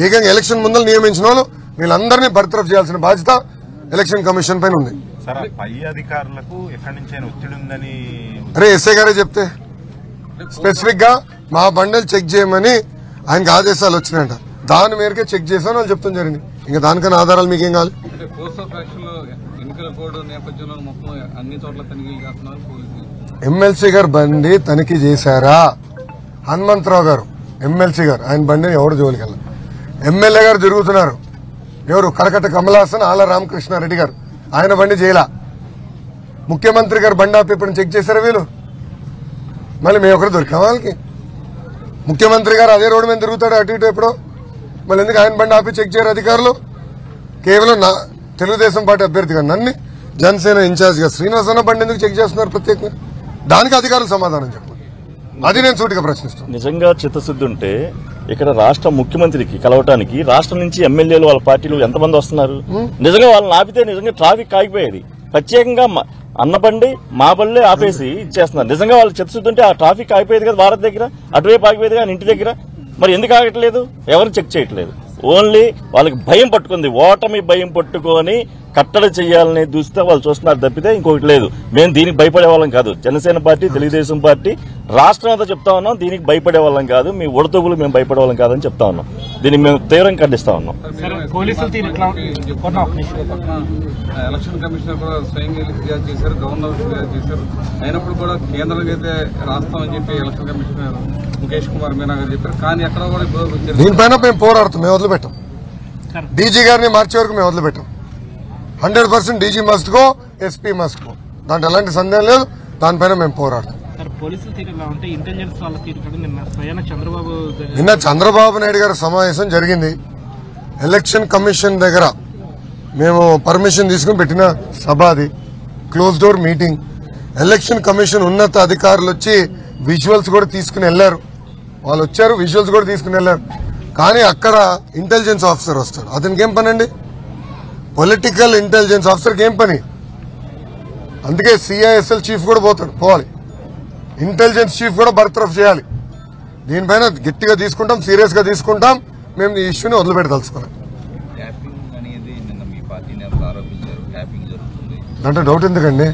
ఏకంగా ఎలక్షన్ ముందర నియమించిన వాళ్ళు వీళ్ళందరినీ బర్తరఫ్ చేయాల్సిన బాధ్యత ఎలక్షన్ కమిషన్ పైన ఉంది. పై అధికారులకు ఎక్కడి నుంచి ఒత్తిడి ఉందని అరే ఎస్ఐ గారే చెప్తే స్పెసిఫిక్ గా మా బండలు చెక్ చేయమని ఆయనకు ఆదేశాలు వచ్చినాయంట. దాని మేరకే చెక్ చేశాను వాళ్ళు చెప్తాం జరిగింది. ఇంకా దానికన్నా ఆధారాలు మీకేం కావాలి? ఎమ్మెల్సీ గారు బండి తనిఖీ చేశారా? హనుమంతరావు గారు ఎమ్మెల్సీ గారు ఆయన బండిని ఎవరు జోలికి వెళ్ళారు. ఎమ్మెల్యే గారు తిరుగుతున్నారు. ఎవరు? కరకట్ట కమలాసన్ ఆల రామకృష్ణారెడ్డి గారు ఆయన బండి చేయలా. ముఖ్యమంత్రి గారు బండి ఆపి ఇప్పుడు చెక్ చేశారా వీళ్ళు? మళ్ళీ మేము ఒకరు దొరికాం వాళ్ళకి. ముఖ్యమంత్రి గారు అదే రోడ్డు మీద తిరుగుతాడు అటు ఇటు ఎప్పుడో. మళ్ళీ ఎందుకు ఆయన బండి ఆపి చెక్ చేయరు అధికారులు? కేవలం తెలుగుదేశం పార్టీ అభ్యర్థిగా నన్ను జనసేన ఇన్ఛార్జ్ గా శ్రీనివాసన్న బండి ఎందుకు చెక్ చేస్తున్నారు ప్రత్యేకంగా? దానికి అధికారులు సమాధానం చెప్పాలి. అది నేను సూటిగా ప్రశ్నిస్తాను. నిజంగా చిత్తశుద్ధి ఉంటే ఇక్కడ రాష్ట్ర ముఖ్యమంత్రికి కలవటానికి రాష్ట్రం నుంచి ఎమ్మెల్యేలు వాళ్ళ పార్టీలు ఎంతమంది వస్తున్నారు? నిజంగా వాళ్ళని ఆపితే నిజంగా ట్రాఫిక్ ఆగిపోయేది. ప్రత్యేకంగా అన్నబండి మా బళ్ళే ఆపేసి ఇచ్చేస్తున్నారు. నిజంగా వాళ్ళు చిత్తశుద్ధి ఉంటే ఆ ట్రాఫిక్ ఆగిపోయేది కదా భారత్ దగ్గర, అటువైపు ఆగిపోయేది కానీ ఇంటి దగ్గర. మరి ఎందుకు ఆగట్లేదు? ఎవరు చెక్ చేయట్లేదు. ఓన్లీ వాళ్ళకి భయం పట్టుకుంది, ఓటమి భయం పట్టుకొని కట్టడి చేయాలని చూస్తే వాళ్ళు చూస్తున్నారు తప్పితే ఇంకొకటి లేదు. మేము దీనికి భయపడే వాళ్ళం కాదు. జనసేన పార్టీ, తెలుగుదేశం పార్టీ రాష్ట్రం అంతా చెప్తా ఉన్నాం, దీనికి భయపడే వాళ్ళం కాదు. మీ ఉడతగులు మేము భయపడే వాళ్ళం కాదని చెప్తా ఉన్నాం. దీన్ని మేము తీవ్రంగా ఖండిస్తా ఉన్నాం. ఎలక్షన్ కమిషనర్ కూడా స్వయంగా ఫిర్యాదు చేశారు, గవర్నర్ ఫిర్యాదు చేశారు. అయినప్పుడు కూడా కేంద్రానికి అయితే రాస్తామని చెప్పి ఎలక్షన్ కమిషనర్ ముఖేష్ కుమార్ మీనా గారు చెప్పారు. కానీ ఎక్కడ కూడా దీనిపైన మేము పోరాడుతాం, మేము వదిలిపెట్టాం. డీజీ గారిని మార్చే వరకు మేము వదిలిపెట్టాం. 100% DG must go, SP must go. దాంట్లో ఎలాంటి సందేహం లేదు. దానిపైన మేము పోరాడతాం. నిన్న చంద్రబాబు నాయుడు గారి సమావేశం జరిగింది. ఎలక్షన్ కమిషన్ దగ్గర మేము పర్మిషన్ తీసుకుని పెట్టిన సభ అది. Close door meeting. Election commission ఉన్నత అధికారులు వచ్చి విజువల్స్ కూడా తీసుకుని వెళ్లారు. వాళ్ళు వచ్చారు, విజువల్స్ కూడా తీసుకుని వెళ్లారు. కానీ అక్కడ ఇంటెలిజెన్స్ ఆఫీసర్ వస్తాడు. అతనికి ఏం పని అండి? పొలిటికల్ ఇంటెలిజెన్స్ ఆఫీసర్కి ఏం పని? అందుకే సిఐఎస్ఎల్ చీఫ్ కూడా పోవాలి. ఇంటెలిజెన్స్ చీఫ్ కూడా బర్తరఫ్ చేయాలి. దీనిపైన గట్టిగా తీసుకుంటాం, సీరియస్ గా తీసుకుంటాం. మేము ఈ ఇష్యూని వదిలిపెట్టదలుచుకోవాలి. అంటే డౌట్ ఎందుకండి?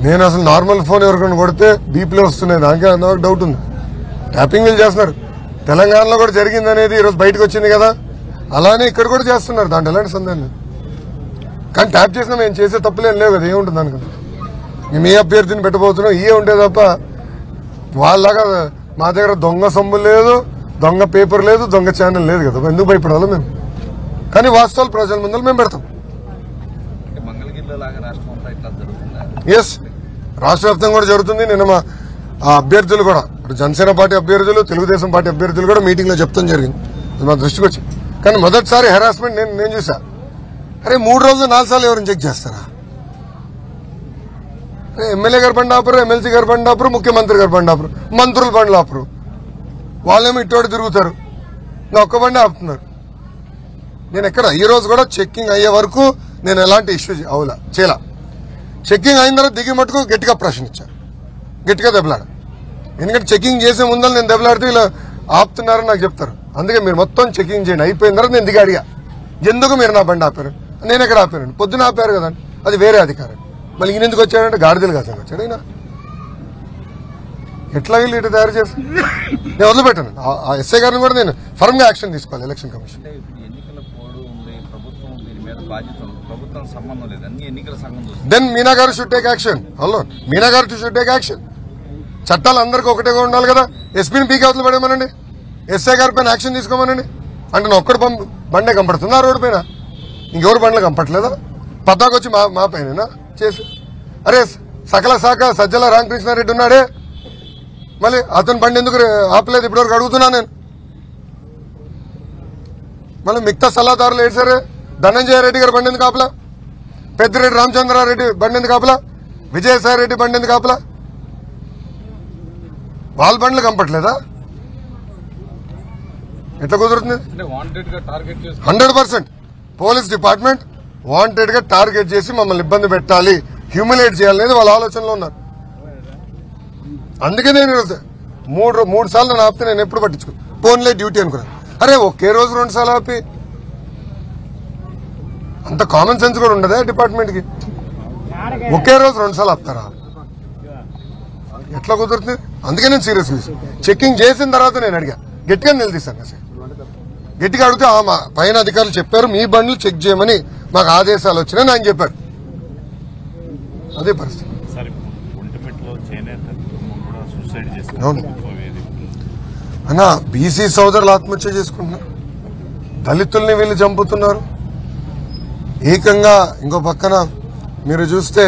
నేను అసలు నార్మల్ ఫోన్ ఎవరికైనా కొడితే బీపీలో వస్తున్నాయి, దానికే నాకు డౌట్ ఉంది. ట్యాపింగ్ వీళ్ళు చేస్తున్నారు. తెలంగాణలో కూడా జరిగింది అనేది ఈరోజు బయటకు వచ్చింది కదా, అలానే ఇక్కడ కూడా చేస్తున్నారు. దాంట్లో ఎలాంటి సందేహం లేదు. కానీ ట్యాప్ చేసినా మేము చేసే తప్పులేం లేవు కదా, ఏముంటుంది అనుకుంటా. మేము ఏ అభ్యర్థిని పెట్టబోతున్నాం ఇవే ఉంటే తప్ప వాళ్ళలాగా మా దగ్గర దొంగ సొమ్ము లేదు, దొంగ పేపర్ లేదు, దొంగ ఛానల్ లేదు కదా. ఎందుకు భయపడాలి మేము? కానీ వాస్తవాలు ప్రజల ముందర మేము పెడతాం. ఎస్, రాష్ట్ర వ్యాప్తంగా కూడా జరుగుతుంది. నిన్న మా అభ్యర్థులు కూడా, జనసేన పార్టీ అభ్యర్థులు, తెలుగుదేశం పార్టీ అభ్యర్థులు కూడా మీటింగ్ లో చెప్తాం జరిగింది. అది మా దృష్టికి వచ్చి. కానీ మొదటిసారి హెరాస్మెంట్ నేను చూసా. అరే 3 రోజులు 4 సార్లు ఎవరిని చెక్ చేస్తారా? ఎమ్మెల్యే గారు బండి ఆపరు, ఎమ్మెల్సీ గారు బండి ఆపరు, ముఖ్యమంత్రి గారు బండి ఆపరు, మంత్రులు బండ్లు ఆపరు. వాళ్ళేమో ఇటువంటి తిరుగుతారు, నా ఒక్క బండి ఆపుతున్నారు. నేను ఎక్కడ ఈ రోజు కూడా చెక్కింగ్ అయ్యే వరకు నేను ఎలాంటి ఇష్యూ చేయలా. చెక్కింగ్ అయిన తర్వాత దిగి మటుకు గట్టిగా ప్రశ్నించాను, గట్టిగా దెబ్బలాడు. ఎందుకంటే చెక్కింగ్ చేసే ముందర నేను దెబ్బలాడితే ఇలా ఆపుతున్నారని నాకు చెప్తారు. అందుకే మీరు మొత్తం చెక్కింగ్ చేయండి. అయిపోయిన తర్వాత నేను దిగి అడిగా, ఎందుకు మీరు నా బండి ఆపారు? నేను ఎక్కడ ఆపానండి? పొద్దున ఆపారు కదండి, అది వేరే అధికారం. మళ్ళీ ఈయన ఎందుకు వచ్చాడంటే గాడిదలు కాదని వచ్చాడు. అయినా ఎట్లా వీళ్ళు ఇటు తయారు చేసి నేను వదిలిపెట్టాను. ఆ ఎస్ఐ గారిని కూడా నేను ఫర్మ్ గా యాక్షన్ తీసుకోవాలి. ఎలక్షన్ కమిషన్ దెన్ మీనా గారు should take action. Hello, Meena గారు షుడ్ టేక్ యాక్షన్. చట్టాలు అందరికీ ఒకటేగా ఉండాలి కదా. ఎస్పీని పీకి అవతలు పడేమనండి, ఎస్ఐ గారి పైన యాక్షన్ తీసుకోమనండి. అంటే నా ఒక్కడి బండే కంపడుతుంది ఆ రోడ్డు పైన, ఇంకెవరు బండ్లు కంపట్లేదా? పతాకొచ్చి మా పైన చేసి, అరే సకల శాఖ సజ్జల రామకృష్ణారెడ్డి ఉన్నాడే, మళ్ళీ అతని బండి ఎందుకు ఆపలేదు ఇప్పటివరకు అడుగుతున్నా నేను. మళ్ళీ మిగతా సలహాదారులు ఏడ్చారే, ధనంజయ రెడ్డి గారు బండి ఎందుకు ఆపలా, పెద్దిరెడ్డి రామచంద్రారెడ్డి బండి ఎందుకు ఆపలా, విజయసాయి రెడ్డి బండి ఎందుకు ఆపలా? వాళ్ళ బండ్లు కంపట్లేదా? ఎట్లా కుదురుతుంది? 100% పోలీస్ డిపార్ట్మెంట్ వాంటెడ్ గా టార్గెట్ చేసి మమ్మల్ని ఇబ్బంది పెట్టాలి, హ్యూమిలేట్ చేయాలనేది వాళ్ళ ఆలోచనలో ఉన్నారు. అందుకే నేను మూడు సార్లు నన్ను ఆపితే నేను ఎప్పుడు పట్టించుకో ఫోన్లే డ్యూటీ అనుకున్నాను. అరే ఒకే రోజు 2 సార్లు ఆపి అంత కామన్ సెన్స్ కూడా ఉండదా డిపార్ట్మెంట్కి? ఒకే రోజు 2 సార్లు ఆపుతారా? ఎట్లా కుదురుతుంది? అందుకే నేను సీరియస్ చెక్కింగ్ చేసిన తర్వాత నేను అడిగా, గట్టిగా నిలదీశాను. అసలు గట్టిగా అడిగితే పైన అధికారులు చెప్పారు మీ బండ్లు చెక్ చేయమని మాకు ఆదేశాలు వచ్చినాయని ఆయన చెప్పారు. అదే పరిస్థితి. అవును అన్నా, బీసీ సోదరులు ఆత్మహత్య చేసుకుంటున్నారు, దళితుల్ని వీళ్ళు చంపుతున్నారు. ఏకంగా ఇంకో పక్కన మీరు చూస్తే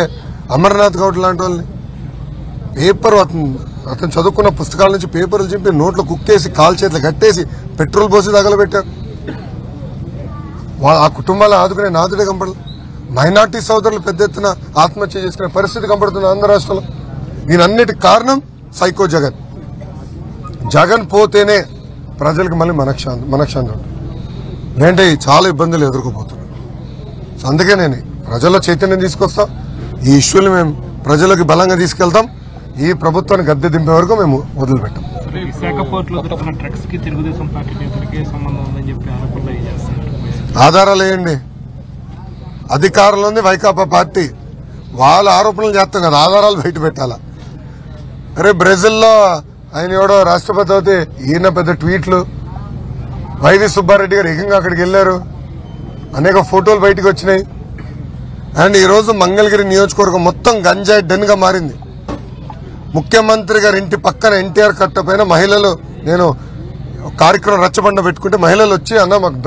అమర్నాథ్ గౌడ్ లాంటి వాళ్ళని పేపర్ అతను చదువుకున్న పుస్తకాల నుంచి పేపర్లు చింపి నోట్లో కుక్కేసి కాలు చేతులు కట్టేసి పెట్రోల్ పోసి తగలబెట్టారు. ఆ కుటుంబాలను ఆదుకునే నాదుడే కనపడదు. మైనార్టీ సోదరులు పెద్ద ఎత్తున ఆత్మహత్య చేసుకునే పరిస్థితి కనపడుతుంది ఆంధ్ర రాష్ట్రంలో. దీనన్నిటికి కారణం సైకో జగన్. జగన్ పోతేనే ప్రజలకు మళ్ళీ మనశ్శాంతి ఉంటుంది, లేదంటే చాలా ఇబ్బందులు ఎదుర్కోబోతున్నారు. అందుకే నేను ప్రజల్లో చైతన్యం తీసుకొస్తా, ఈ ఇష్యూని మేము ప్రజలకు బలంగా తీసుకెళ్తాం. ఈ ప్రభుత్వాన్ని గద్దె దింపే వరకు మేము వదిలిపెట్టాం. విశాఖ పోర్టులో దొరికిన డ్రగ్స్ కి తెలుగుదేశం పార్టీ నేతలకే సంబంధం ఉందని చెప్పి ఆరోపణలు చేస్తారు. ఆధారాలు వేయండి. అధికారంలో ఉంది వైకాపా పార్టీ, వాళ్ళ ఆరోపణలు చేస్తాం కదా, ఆధారాలు బయట పెట్టాలా? అరే బ్రెజిల్లో ఆయన ఎవడో రాష్ట్రపతి అవుతే ఈయన పెద్ద ట్వీట్లు, వైవి సుబ్బారెడ్డి గారు ఏకంగా అక్కడికి వెళ్లారు, అనేక ఫోటోలు బయటకు వచ్చినాయి. అండ్ ఈరోజు మంగళగిరి నియోజకవర్గం మొత్తం గంజాయి డెన్ గా మారింది. ముఖ్యమంత్రి గారి ఇంటి పక్కన ఎన్టీఆర్ కట్ట పైన మహిళలు, నేను కార్యక్రమం రచ్చబండ పెట్టుకుంటే మహిళలు వచ్చి అన్న మాకు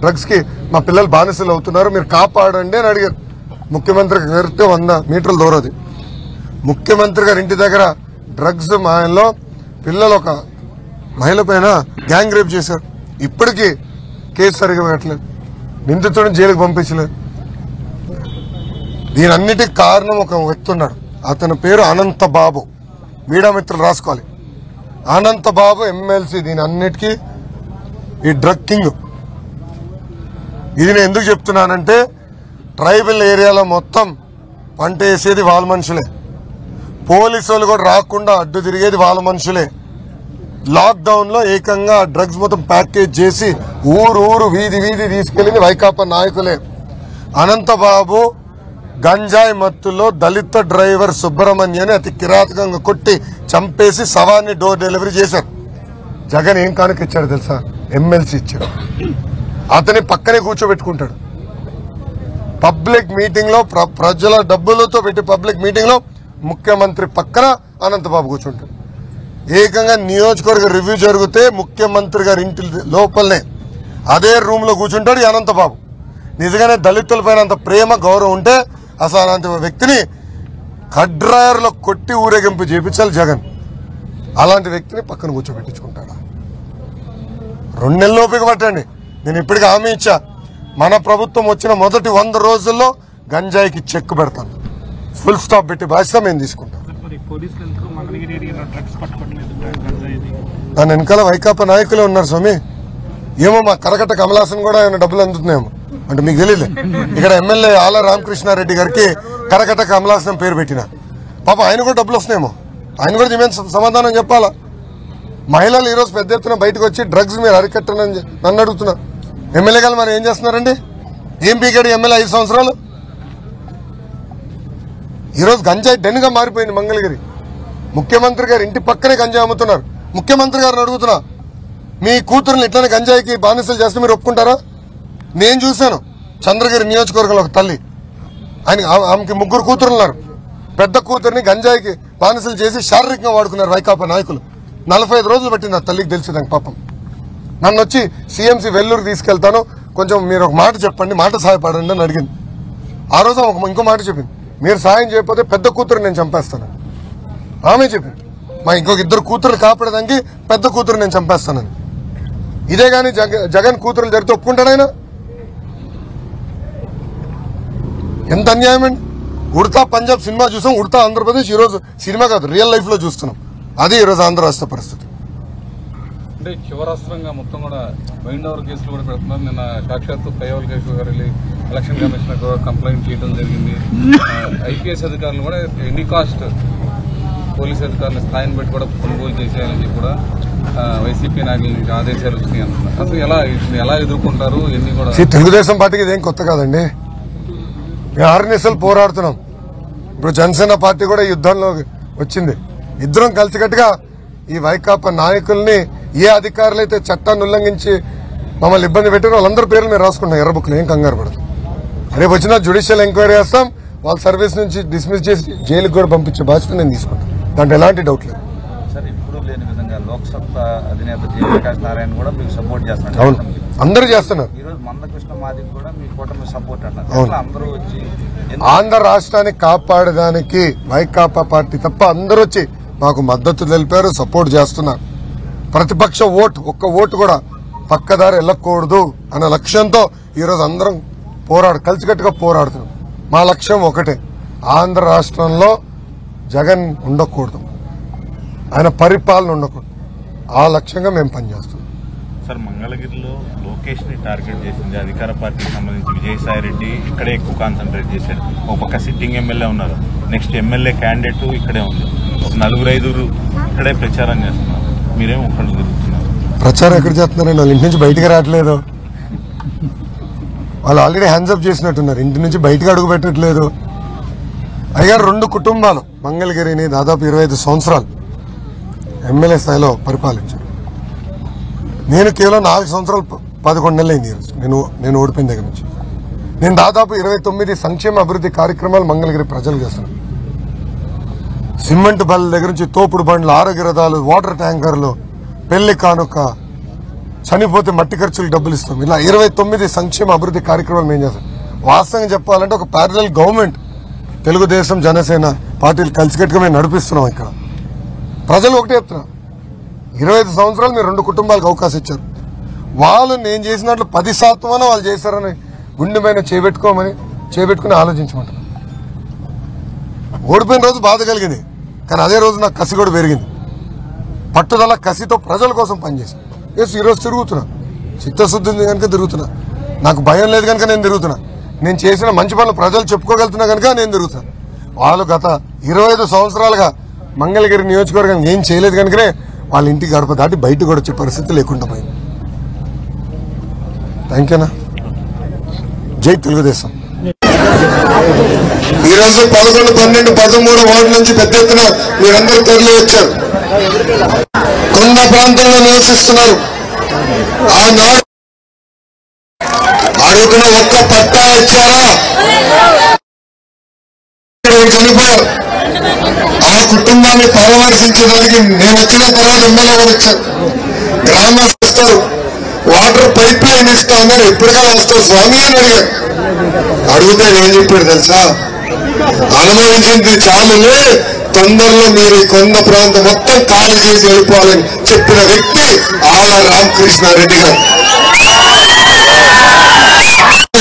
డ్రగ్స్ కి మా పిల్లలు బానిసలు అవుతున్నారు, మీరు కాపాడండి అని అడిగారు. ముఖ్యమంత్రి గారితో 100 మీటర్ల దూరది. ముఖ్యమంత్రి గారి ఇంటి దగ్గర డ్రగ్స్ మాయంలో పిల్లలు ఒక మహిళ పైన గ్యాంగ్ రేప్ చేశారు. ఇప్పటికీ కేసు సరిగా పెట్టలేదు, నిందితుడిని జైలుకు పంపించలేదు. దీనన్నిటికి కారణం ఒక వ్యక్తి ఉన్నాడు, అతని పేరు అనంత బాబు. మీడియా మిత్రులు రాసుకోవాలి, అనంత బాబు ఎమ్మెల్సీ. దీని అన్నిటికీ ఈ డ్రగ్ కింగ్. ఇది నేను ఎందుకు చెప్తున్నానంటే ట్రైబల్ ఏరియాలో మొత్తం పంట వేసేది వాళ్ళ మనుషులే, పోలీసు వాళ్ళు కూడా రాకుండా అడ్డు తిరిగేది వాళ్ళ మనుషులే. లాక్డౌన్ లో ఏకంగా డ్రగ్స్ మొత్తం ప్యాకేజ్ చేసి ఊరు వీధి తీసుకెళ్లింది వైకాపా నాయకులే. అనంతబాబు గంజాయి మత్తులో దళిత డ్రైవర్ సుబ్రహ్మణ్యని అతి కిరాతకంగా కొట్టి చంపేసి శవాన్ని డోర్ డెలివరీ చేశారు. జగన్ ఏం కానుక ఇచ్చాడు తెలుసా? ఎమ్మెల్సీ ఇచ్చాడు. అతని పక్కనే కూర్చోబెట్టుకుంటాడు. పబ్లిక్ మీటింగ్ లో ప్రజల డబ్బులతో పెట్టి పబ్లిక్ మీటింగ్ లో ముఖ్యమంత్రి పక్కన అనంతబాబు కూర్చుంటాడు. ఏకంగా నియోజకవర్గ రివ్యూ జరిగితే ముఖ్యమంత్రి గారి ఇంటి లోపలనే అదే రూమ్ లో కూర్చుంటాడు ఈ అనంతబాబు. నిజంగానే దళితులపైన అంత ప్రేమ గౌరవం ఉంటే అసలు అలాంటి వ్యక్తిని కడ్రాయర్లో కొట్టి ఊరేగింపు చేపించాలి జగన్. అలాంటి వ్యక్తిని పక్కన కూర్చోబెట్టించుకుంటాడా? 2 నెలలు ఓపిక పట్టండి. నేను ఇప్పటికీ హామీ ఇచ్చా, మన ప్రభుత్వం వచ్చిన మొదటి 100 రోజుల్లో గంజాయికి చెక్ పెడతాను, ఫుల్ స్టాప్ పెట్టి బాధ్యత మేము తీసుకుంటాం. దాని వెనకాల వైకాపా నాయకులే ఉన్నారు స్వామి. ఏమో మా కరకట్ట కమలాసన్ కూడా ఏమైనా డబ్బులు అందుతున్నాయేమో అంటే మీకు తెలియలే. ఇక్కడ ఎమ్మెల్యే ఆల రామకృష్ణారెడ్డి గారికి కరకట్ట కమలాసనం పేరు పెట్టిన పాప ఆయన కూడా డబ్బులు వస్తున్నాయేమో, ఆయన కూడా దీని సమాధానం చెప్పాలా? మహిళలు ఈరోజు పెద్ద ఎత్తున బయటకు వచ్చి డ్రగ్స్ మీరు అరికట్టనని నన్ను అడుగుతున్నారు. ఎమ్మెల్యే గారు మరి ఏం చేస్తున్నారండి? ఏం పీకాడు ఎమ్మెల్యే 5 సంవత్సరాలు? ఈరోజు గంజాయి డెన్గా మారిపోయింది మంగళగిరి. ముఖ్యమంత్రి గారు ఇంటి పక్కనే గంజాయి అమ్ముతున్నారు. ముఖ్యమంత్రి గారిని అడుగుతున్నా, మీ కూతురుని ఇట్లనే గంజాయికి బానిసలు చేస్తే మీరు ఒప్పుకుంటారా? నేను చూశాను చంద్రగిరి నియోజకవర్గంలో ఒక తల్లి, ఆమెకి 3 కూతురులు ఉన్నారు. పెద్ద కూతురిని గంజాయికి బానిసలు చేసి శారీరకంగా వాడుకున్నారు వైకాపా నాయకులు. 45 రోజులు పట్టింది ఆ తల్లికి తెలిసిందాక పాపం. నన్ను వచ్చి సీఎంసీ వెల్లూరు తీసుకెళ్తాను, కొంచెం మీరు ఒక మాట చెప్పండి, మాట సహాయపడండి అని అడిగింది. ఆ రోజు ఇంకో మాట చెప్పింది, మీరు సాయం చేయకపోతే పెద్ద కూతురు నేను చంపేస్తాను. ఆమె చెప్పింది మా ఇంకొక 2 కూతురు కాపాడడానికి పెద్ద కూతురు నేను చంపేస్తానని. ఇదే కానీ జగన్ కూతురులు జరిగితే ఒప్పుకుంటాడైనా? ఎంత అన్యాయం అండి. ఉడతా పంజాబ్ సినిమా చూసాం, ఉడతా ఆంధ్రప్రదేశ్ ఈరోజు సినిమా కాదు రియల్ లైఫ్ లో చూస్తున్నాం. అదే ఈరోజు ఆంధ్ర రాష్ట్ర పరిస్థితి. అంటే చివరాస్త్రంగా మొత్తం కూడా మైండ్ ఓవర్ కేసులు కూడా పెడుతున్నారు. నిన్న సాక్షాత్తు కయ్యవల్ కేశవ్ గారు వెళ్ళి ఎలక్షన్ కమిషనర్ కూడా కంప్లైంట్ చేయడం జరిగింది. ఐపీఎస్ అధికారులు కూడా ఎనీ కాస్ట్ పోలీసు అధికారుల స్థాయిని బట్టి కూడా కొనుగోలు చేసేయాలని చెప్పి కూడా వైసీపీ నాయకులకి ఆదేశాలు వచ్చినాయి అంటున్నారు. అసలు ఎలా ఎదుర్కొంటారు? ఎన్ని కూడా తెలుగుదేశం పార్టీకి ఇదేం కొత్త కాదండి. మేము 6 నెలలు పోరాడుతున్నాం. ఇప్పుడు జనసేన పార్టీ కూడా యుద్ధంలో వచ్చింది. ఇద్దరం కలిసికట్టుగా ఈ వైకాపా నాయకుల్ని ఏ అధికారులు అయితే చట్టాన్ని ఉల్లంఘించి మమ్మల్ని ఇబ్బంది పెట్టారో వాళ్ళందరి పేర్లు మేము రాసుకుంటాం ఎర్ర బుక్లు. ఏం కంగారు పడదు. రేపు వచ్చినా జ్యుడిషియల్ ఎంక్వైరీ చేస్తాం. వాళ్ళ సర్వీస్ నుంచి డిస్మిస్ చేసి జైలుకి కూడా పంపించే బాధ్యత నేను తీసుకుంటాను. దాంట్లో ఎలాంటి డౌట్ లేదు. సార్, ఇప్పుడు లేని విధంగా లోక్సత్తా అధినేత జయప్రకాష్ నారాయణ కూడా మీకు సపోర్ట్ చేస్తున్నారు. అవును, అందరూ చేస్తున్నారు. ఈరోజు మందకృష్ణ మాదిక్ కూడా మీ కూటమి సపోర్ట్ అన్నారు. అవును, అందరూ వచ్చి ఆంధ్ర రాష్ట్రాన్ని కాపాడడానికి వైకాపా పార్టీ తప్ప అందరూ వచ్చి మాకు మద్దతు తెలిపారు, సపోర్ట్ చేస్తున్నారు. ప్రతిపక్ష ఓటు ఒక్క ఓటు కూడా పక్కదారి వెళ్ళకూడదు అన్న లక్ష్యంతో ఈరోజు అందరం కలిసికట్టుగా పోరాడుతున్నాం. మా లక్ష్యం ఒకటే, ఆంధ్ర రాష్ట్రంలో జగన్ ఉండకూడదు, ఆయన పరిపాలన ఉండకూడదు. ఆ లక్ష్యంగా మేము పనిచేస్తున్నాం. సార్, మంగళగిరిలో లోకేష్ ని టార్గెట్ చేసింది అధికార పార్టీకి సంబంధించి విజయసాయి రెడ్డి ఇక్కడే ఎక్కువ కాన్సన్ట్రేట్ చేశాడు. ఒక పక్క సిట్టింగ్ ఎమ్మెల్యే ఉన్నారు, నెక్స్ట్ ఎమ్మెల్యే క్యాండిడేట్ ఇక్కడే ఉంది. ఒక 4-5 ఇక్కడే ప్రచారం చేస్తున్నారు. మీరేం ఒక్కళ్ళు తిరుగుతున్నారు. ప్రచారం ఎక్కడ చేస్తున్నారండి? వాళ్ళ ఇంటి నుంచి బయటకు రావట్లేదు. వాళ్ళు ఆల్రెడీ హ్యాండ్సప్ చేసినట్టున్నారు. ఇంటి నుంచి బయటకు అడుగు పెట్టట్లేదు. అయ్యారు 2 కుటుంబాలు మంగళగిరిని దాదాపు 25 సంవత్సరాలు ఎమ్మెల్యే స్థాయిలో పరిపాలించారు. నేను కేవలం 4 సంవత్సరాలు 11 నెలలు అయింది. ఈరోజు నేను ఓడిపోయిన దగ్గర నుంచి నేను దాదాపు 29 సంక్షేమ అభివృద్ధి కార్యక్రమాలు మంగళగిరి ప్రజలు చేస్తున్నాను. సిమెంట్ బల్ల దగ్గర నుంచి తోపుడు బండ్లు, ఆరోగ్య రథాలు, వాటర్ ట్యాంకర్లు, పెళ్లి కానుక, చనిపోతే మట్టి ఖర్చులు డబ్బులు ఇస్తాం. ఇలా 29 సంక్షేమ అభివృద్ధి కార్యక్రమాలు మేము చేస్తాం. వాస్తవంగా చెప్పాలంటే ఒక ప్యారలల్ గవర్నమెంట్ తెలుగుదేశం జనసేన పార్టీలు కలిసికట్టుగా మేము నడిపిస్తున్నాం. ఇక్కడ ప్రజలు ఒకటే చెప్తున్నారు, 25 సంవత్సరాలు మీరు 2 కుటుంబాలకు అవకాశం ఇచ్చారు. వాళ్ళు నేను చేసినట్లు 10% వాళ్ళు చేశారని గుండె మీద చేపెట్టుకుని ఆలోచించమంటారు. ఓడిపోయిన రోజు బాధ కలిగింది, కానీ అదే రోజు నాకు కసి కూడా పెరిగింది. పట్టుదల కసితో ప్రజల కోసం పనిచేశాను. ఈరోజు తిరుగుతున్నా, చిత్తశుద్ధి ఉంది కనుక తిరుగుతున్నా. నాకు భయం లేదు కనుక నేను తిరుగుతున్నా. నేను చేసిన మంచి పనులు ప్రజలు చెప్పుకోగలుగుతున్నా కనుక నేను తిరుగుతున్నా. వాళ్ళు గత 25 సంవత్సరాలుగా మంగళగిరి నియోజకవర్గం ఏం చేయలేదు కనుకనే వాళ్ళ ఇంటికి గడప దాటి బయటకు కూడా వచ్చే పరిస్థితి లేకుండా పోయింది. థ్యాంక్ యూనా. జై తెలుగుదేశం. ఈరోజు 11, 12, 13 వార్డు నుంచి పెద్ద ఎత్తున మీరందరూ తరలి వచ్చారు. కొండ ప్రాంతంలో నివసిస్తున్నారు. ఆనాడు అడుగున ఒక్క పట్టా ఇచ్చారా? చనిపోయారు. ఆ కుటుంబాన్ని పరామర్శించడానికి నేను వచ్చిన తర్వాత ఎమ్మెల్యే కూడా వచ్చారు. గ్రామస్తులు వాటర్ పైప్ లైన్ ఇస్తా ఉన్నారు, ఎప్పటికైనా వస్తావు స్వామి అని అడిగారు. అడిగితే ఏం చెప్పాడు తెలుసా? అనుభవించింది చాలులే, తొందరలో మీరు ఈ కొండ ప్రాంతం మొత్తం ఖాళీ చేసి వెళ్ళిపోవాలని చెప్పిన వ్యక్తి ఆళ్ళ రామకృష్ణారెడ్డి గారు.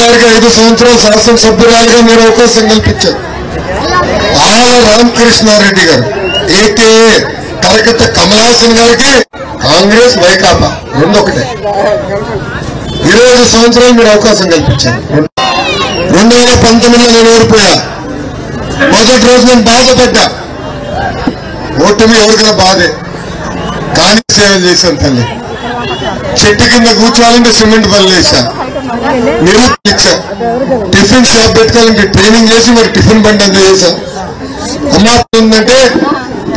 5 సంవత్సరాలు శాసనసభ్యురాలుగా మీరు అవకాశం కల్పించారు. ఆళ్ళ రామకృష్ణారెడ్డి గారు ఏకే కలకత్తా కమలాసన్ గారికి కాంగ్రెస్ వైకాపా 2 ఒకటే. 20 సంవత్సరాలు మీరు అవకాశం కల్పించారు. 2019లో నేను ఓడిపోయా. మొదటి రోజు నేను బాధపడ్డా. ఓటమి ఎవరికైనా బాధే, కానీ సేవ చేశాను తల్లి. చెట్టు కింద కూర్చోవాలంటే సిమెంట్ పనులు వేసా, నిరుద్యోగ ఇచ్చా, టిఫిన్ షాప్ పెట్టుకోవాలంటే ట్రైనింగ్ చేసి మరి టిఫిన్ బండి అంతా చేశా. అమ్మా ఉందంటే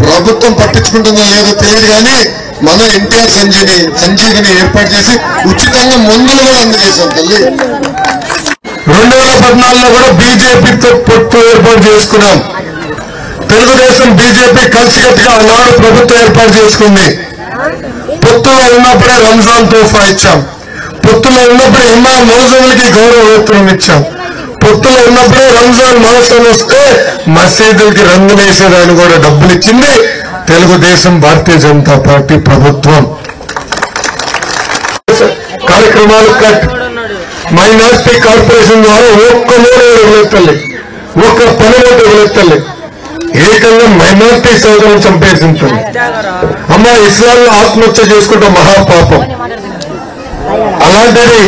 ప్రభుత్వం పట్టించుకుంటుందో లేదో తెలియదు, కానీ మనం ఎన్టీఆర్ సంజీవిని ఏర్పాటు చేసి ఉచితంగా మందులు కూడా అందజేశాం తల్లి. 2014లో కూడా బీజేపీతో పొత్తు ఏర్పాటు చేసుకున్నాం. తెలుగుదేశం బీజేపీ కలిసికట్టుగా ఆనాడు ప్రభుత్వం ఏర్పాటు చేసుకుంది. పొత్తులో ఉన్నప్పుడే రంజాన్ తోఫా ఇచ్చాం. పొత్తులో ఉన్నప్పుడే ఇమాం మౌజుములకి గౌరవ వేతనం ఇచ్చాం. పొత్తులో ఉన్నప్పుడే రంజాన్ మాసం వస్తే మసీదులకి రంగులు వేసేదాన్ని కూడా డబ్బులు ఇచ్చింది తెలుగుదేశం భారతీయ జనతా పార్టీ ప్రభుత్వం. కార్యక్రమాలు కట్ మైనార్టీ కార్పొరేషన్ ద్వారా ఒక్క నోటు వదిలేస్తలే, ఒక్క పని నోటు వదిలేస్తలే, ఏకంగా మైనార్టీ సోదరులను చంపేసింది. అమ్మ ఇస్లాంలో ఆత్మహత్య చేసుకుంటే మహాపాపం. అలాంటిది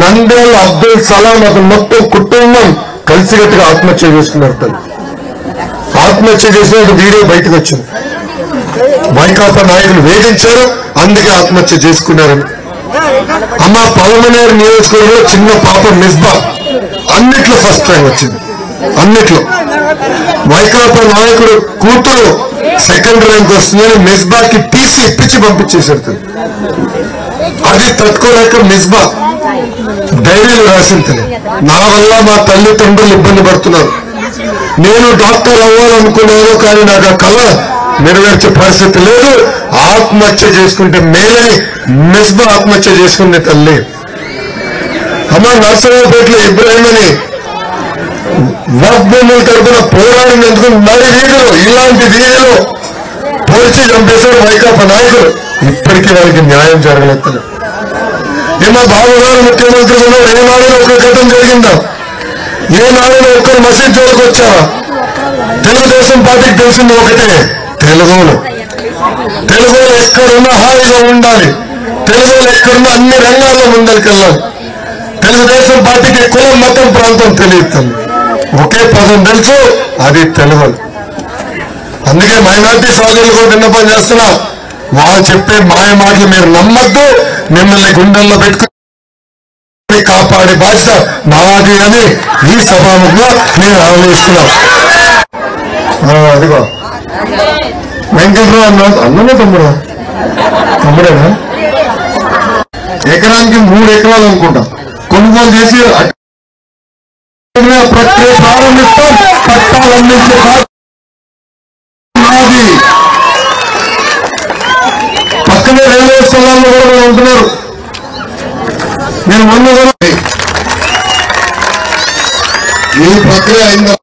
నంద్యాల అబ్దుల్ సలాం అతను మొత్తం కుటుంబం కలిసికట్టుగా ఆత్మహత్య చేసుకున్నారు. తల్లి ఆత్మహత్య చేసిన వీడియో బయటకు వచ్చింది. వైకాపా నాయకులు వేధించారు, అందుకే ఆత్మహత్య చేసుకున్నారని. అమ్మ పలమనేరు నియోజకవర్గంలో చిన్న పాప మిస్బా అన్నిట్లో ఫస్ట్ ర్యాంక్ వచ్చింది. అన్నిట్లో వైకాపా నాయకుడు కూతురు సెకండ్ ర్యాంక్ వస్తుందని మిస్బాకి టీసీ ఇప్పించి పంపించేశారు. అది తట్టుకోలేక మిస్బా డైరీలు రాసింది, నా వల్ల మా తల్లిదండ్రులు ఇబ్బంది పడుతున్నారు, నేను డాక్టర్ అవ్వాలనుకున్నాను కానీ నాకు ఆ కళ నెరవేర్చే పరిస్థితి లేదు, ఆత్మహత్య చేసుకుంటే మేలని మిస్బా ఆత్మహత్య చేసుకునే తల్లి. అమ్మ నర్సరావుపేటలో ఇబ్రాహిం అని వక్ఫ్ భూముల తరఫున పోరాడినందుకు మరి వీధిలో ఇలాంటి వీధిలో పోల్చి చంపేశారు వైకాపా నాయకులు. ఇప్పటికీ వారికి న్యాయం జరగలేదు. ఏమో బాబు గారు ముఖ్యమంత్రి ఉన్నారు, ఏనాడైనా ఒక ఘటన జరిగిందా? ఏనాడైనా ఒక్కరు మసీద్ జోలికి వచ్చారా? తెలుగుదేశం పార్టీకి తెలిసింది ఒకటే, తెలుగులో ఎక్కడున్నా హాయిగా ఉండాలి, తెలుగులో ఎక్కడున్నా అన్ని రంగాల్లో ముందరికెళ్ళాలి. తెలుగుదేశం పార్టీకి కులం మతం ప్రాంతం తెలియదు, ఒకే పదం తెలుసు, అది తెలుగు. అందుకే మైనార్టీ సోదరులు కూడా విన్నపం చేస్తున్నా, వాళ్ళు చెప్పే మాయ మాటలు మీరు నమ్మద్దు, మిమ్మల్ని గుండెల్లో పెట్టుకుని కాపాడే బాధ్యత నాది అని ఈ సభాముఖంగా నేను ఆలోచిస్తున్నా. అదిగో వెంకటరావు అన్ననే తమ్ముడేనా? ఎకరానికి 3 ఎకరాలు అనుకుంటా కొనుగోలు చేసి ప్రక్రియ ప్రారంభిస్తాం. పట్టాలు అందించే నాది. పక్కనే రైల్వే స్థలాల్లో కూడా ఉంటున్నారు. నేను మొన్న ఈ ప్రక్రియ అయిందా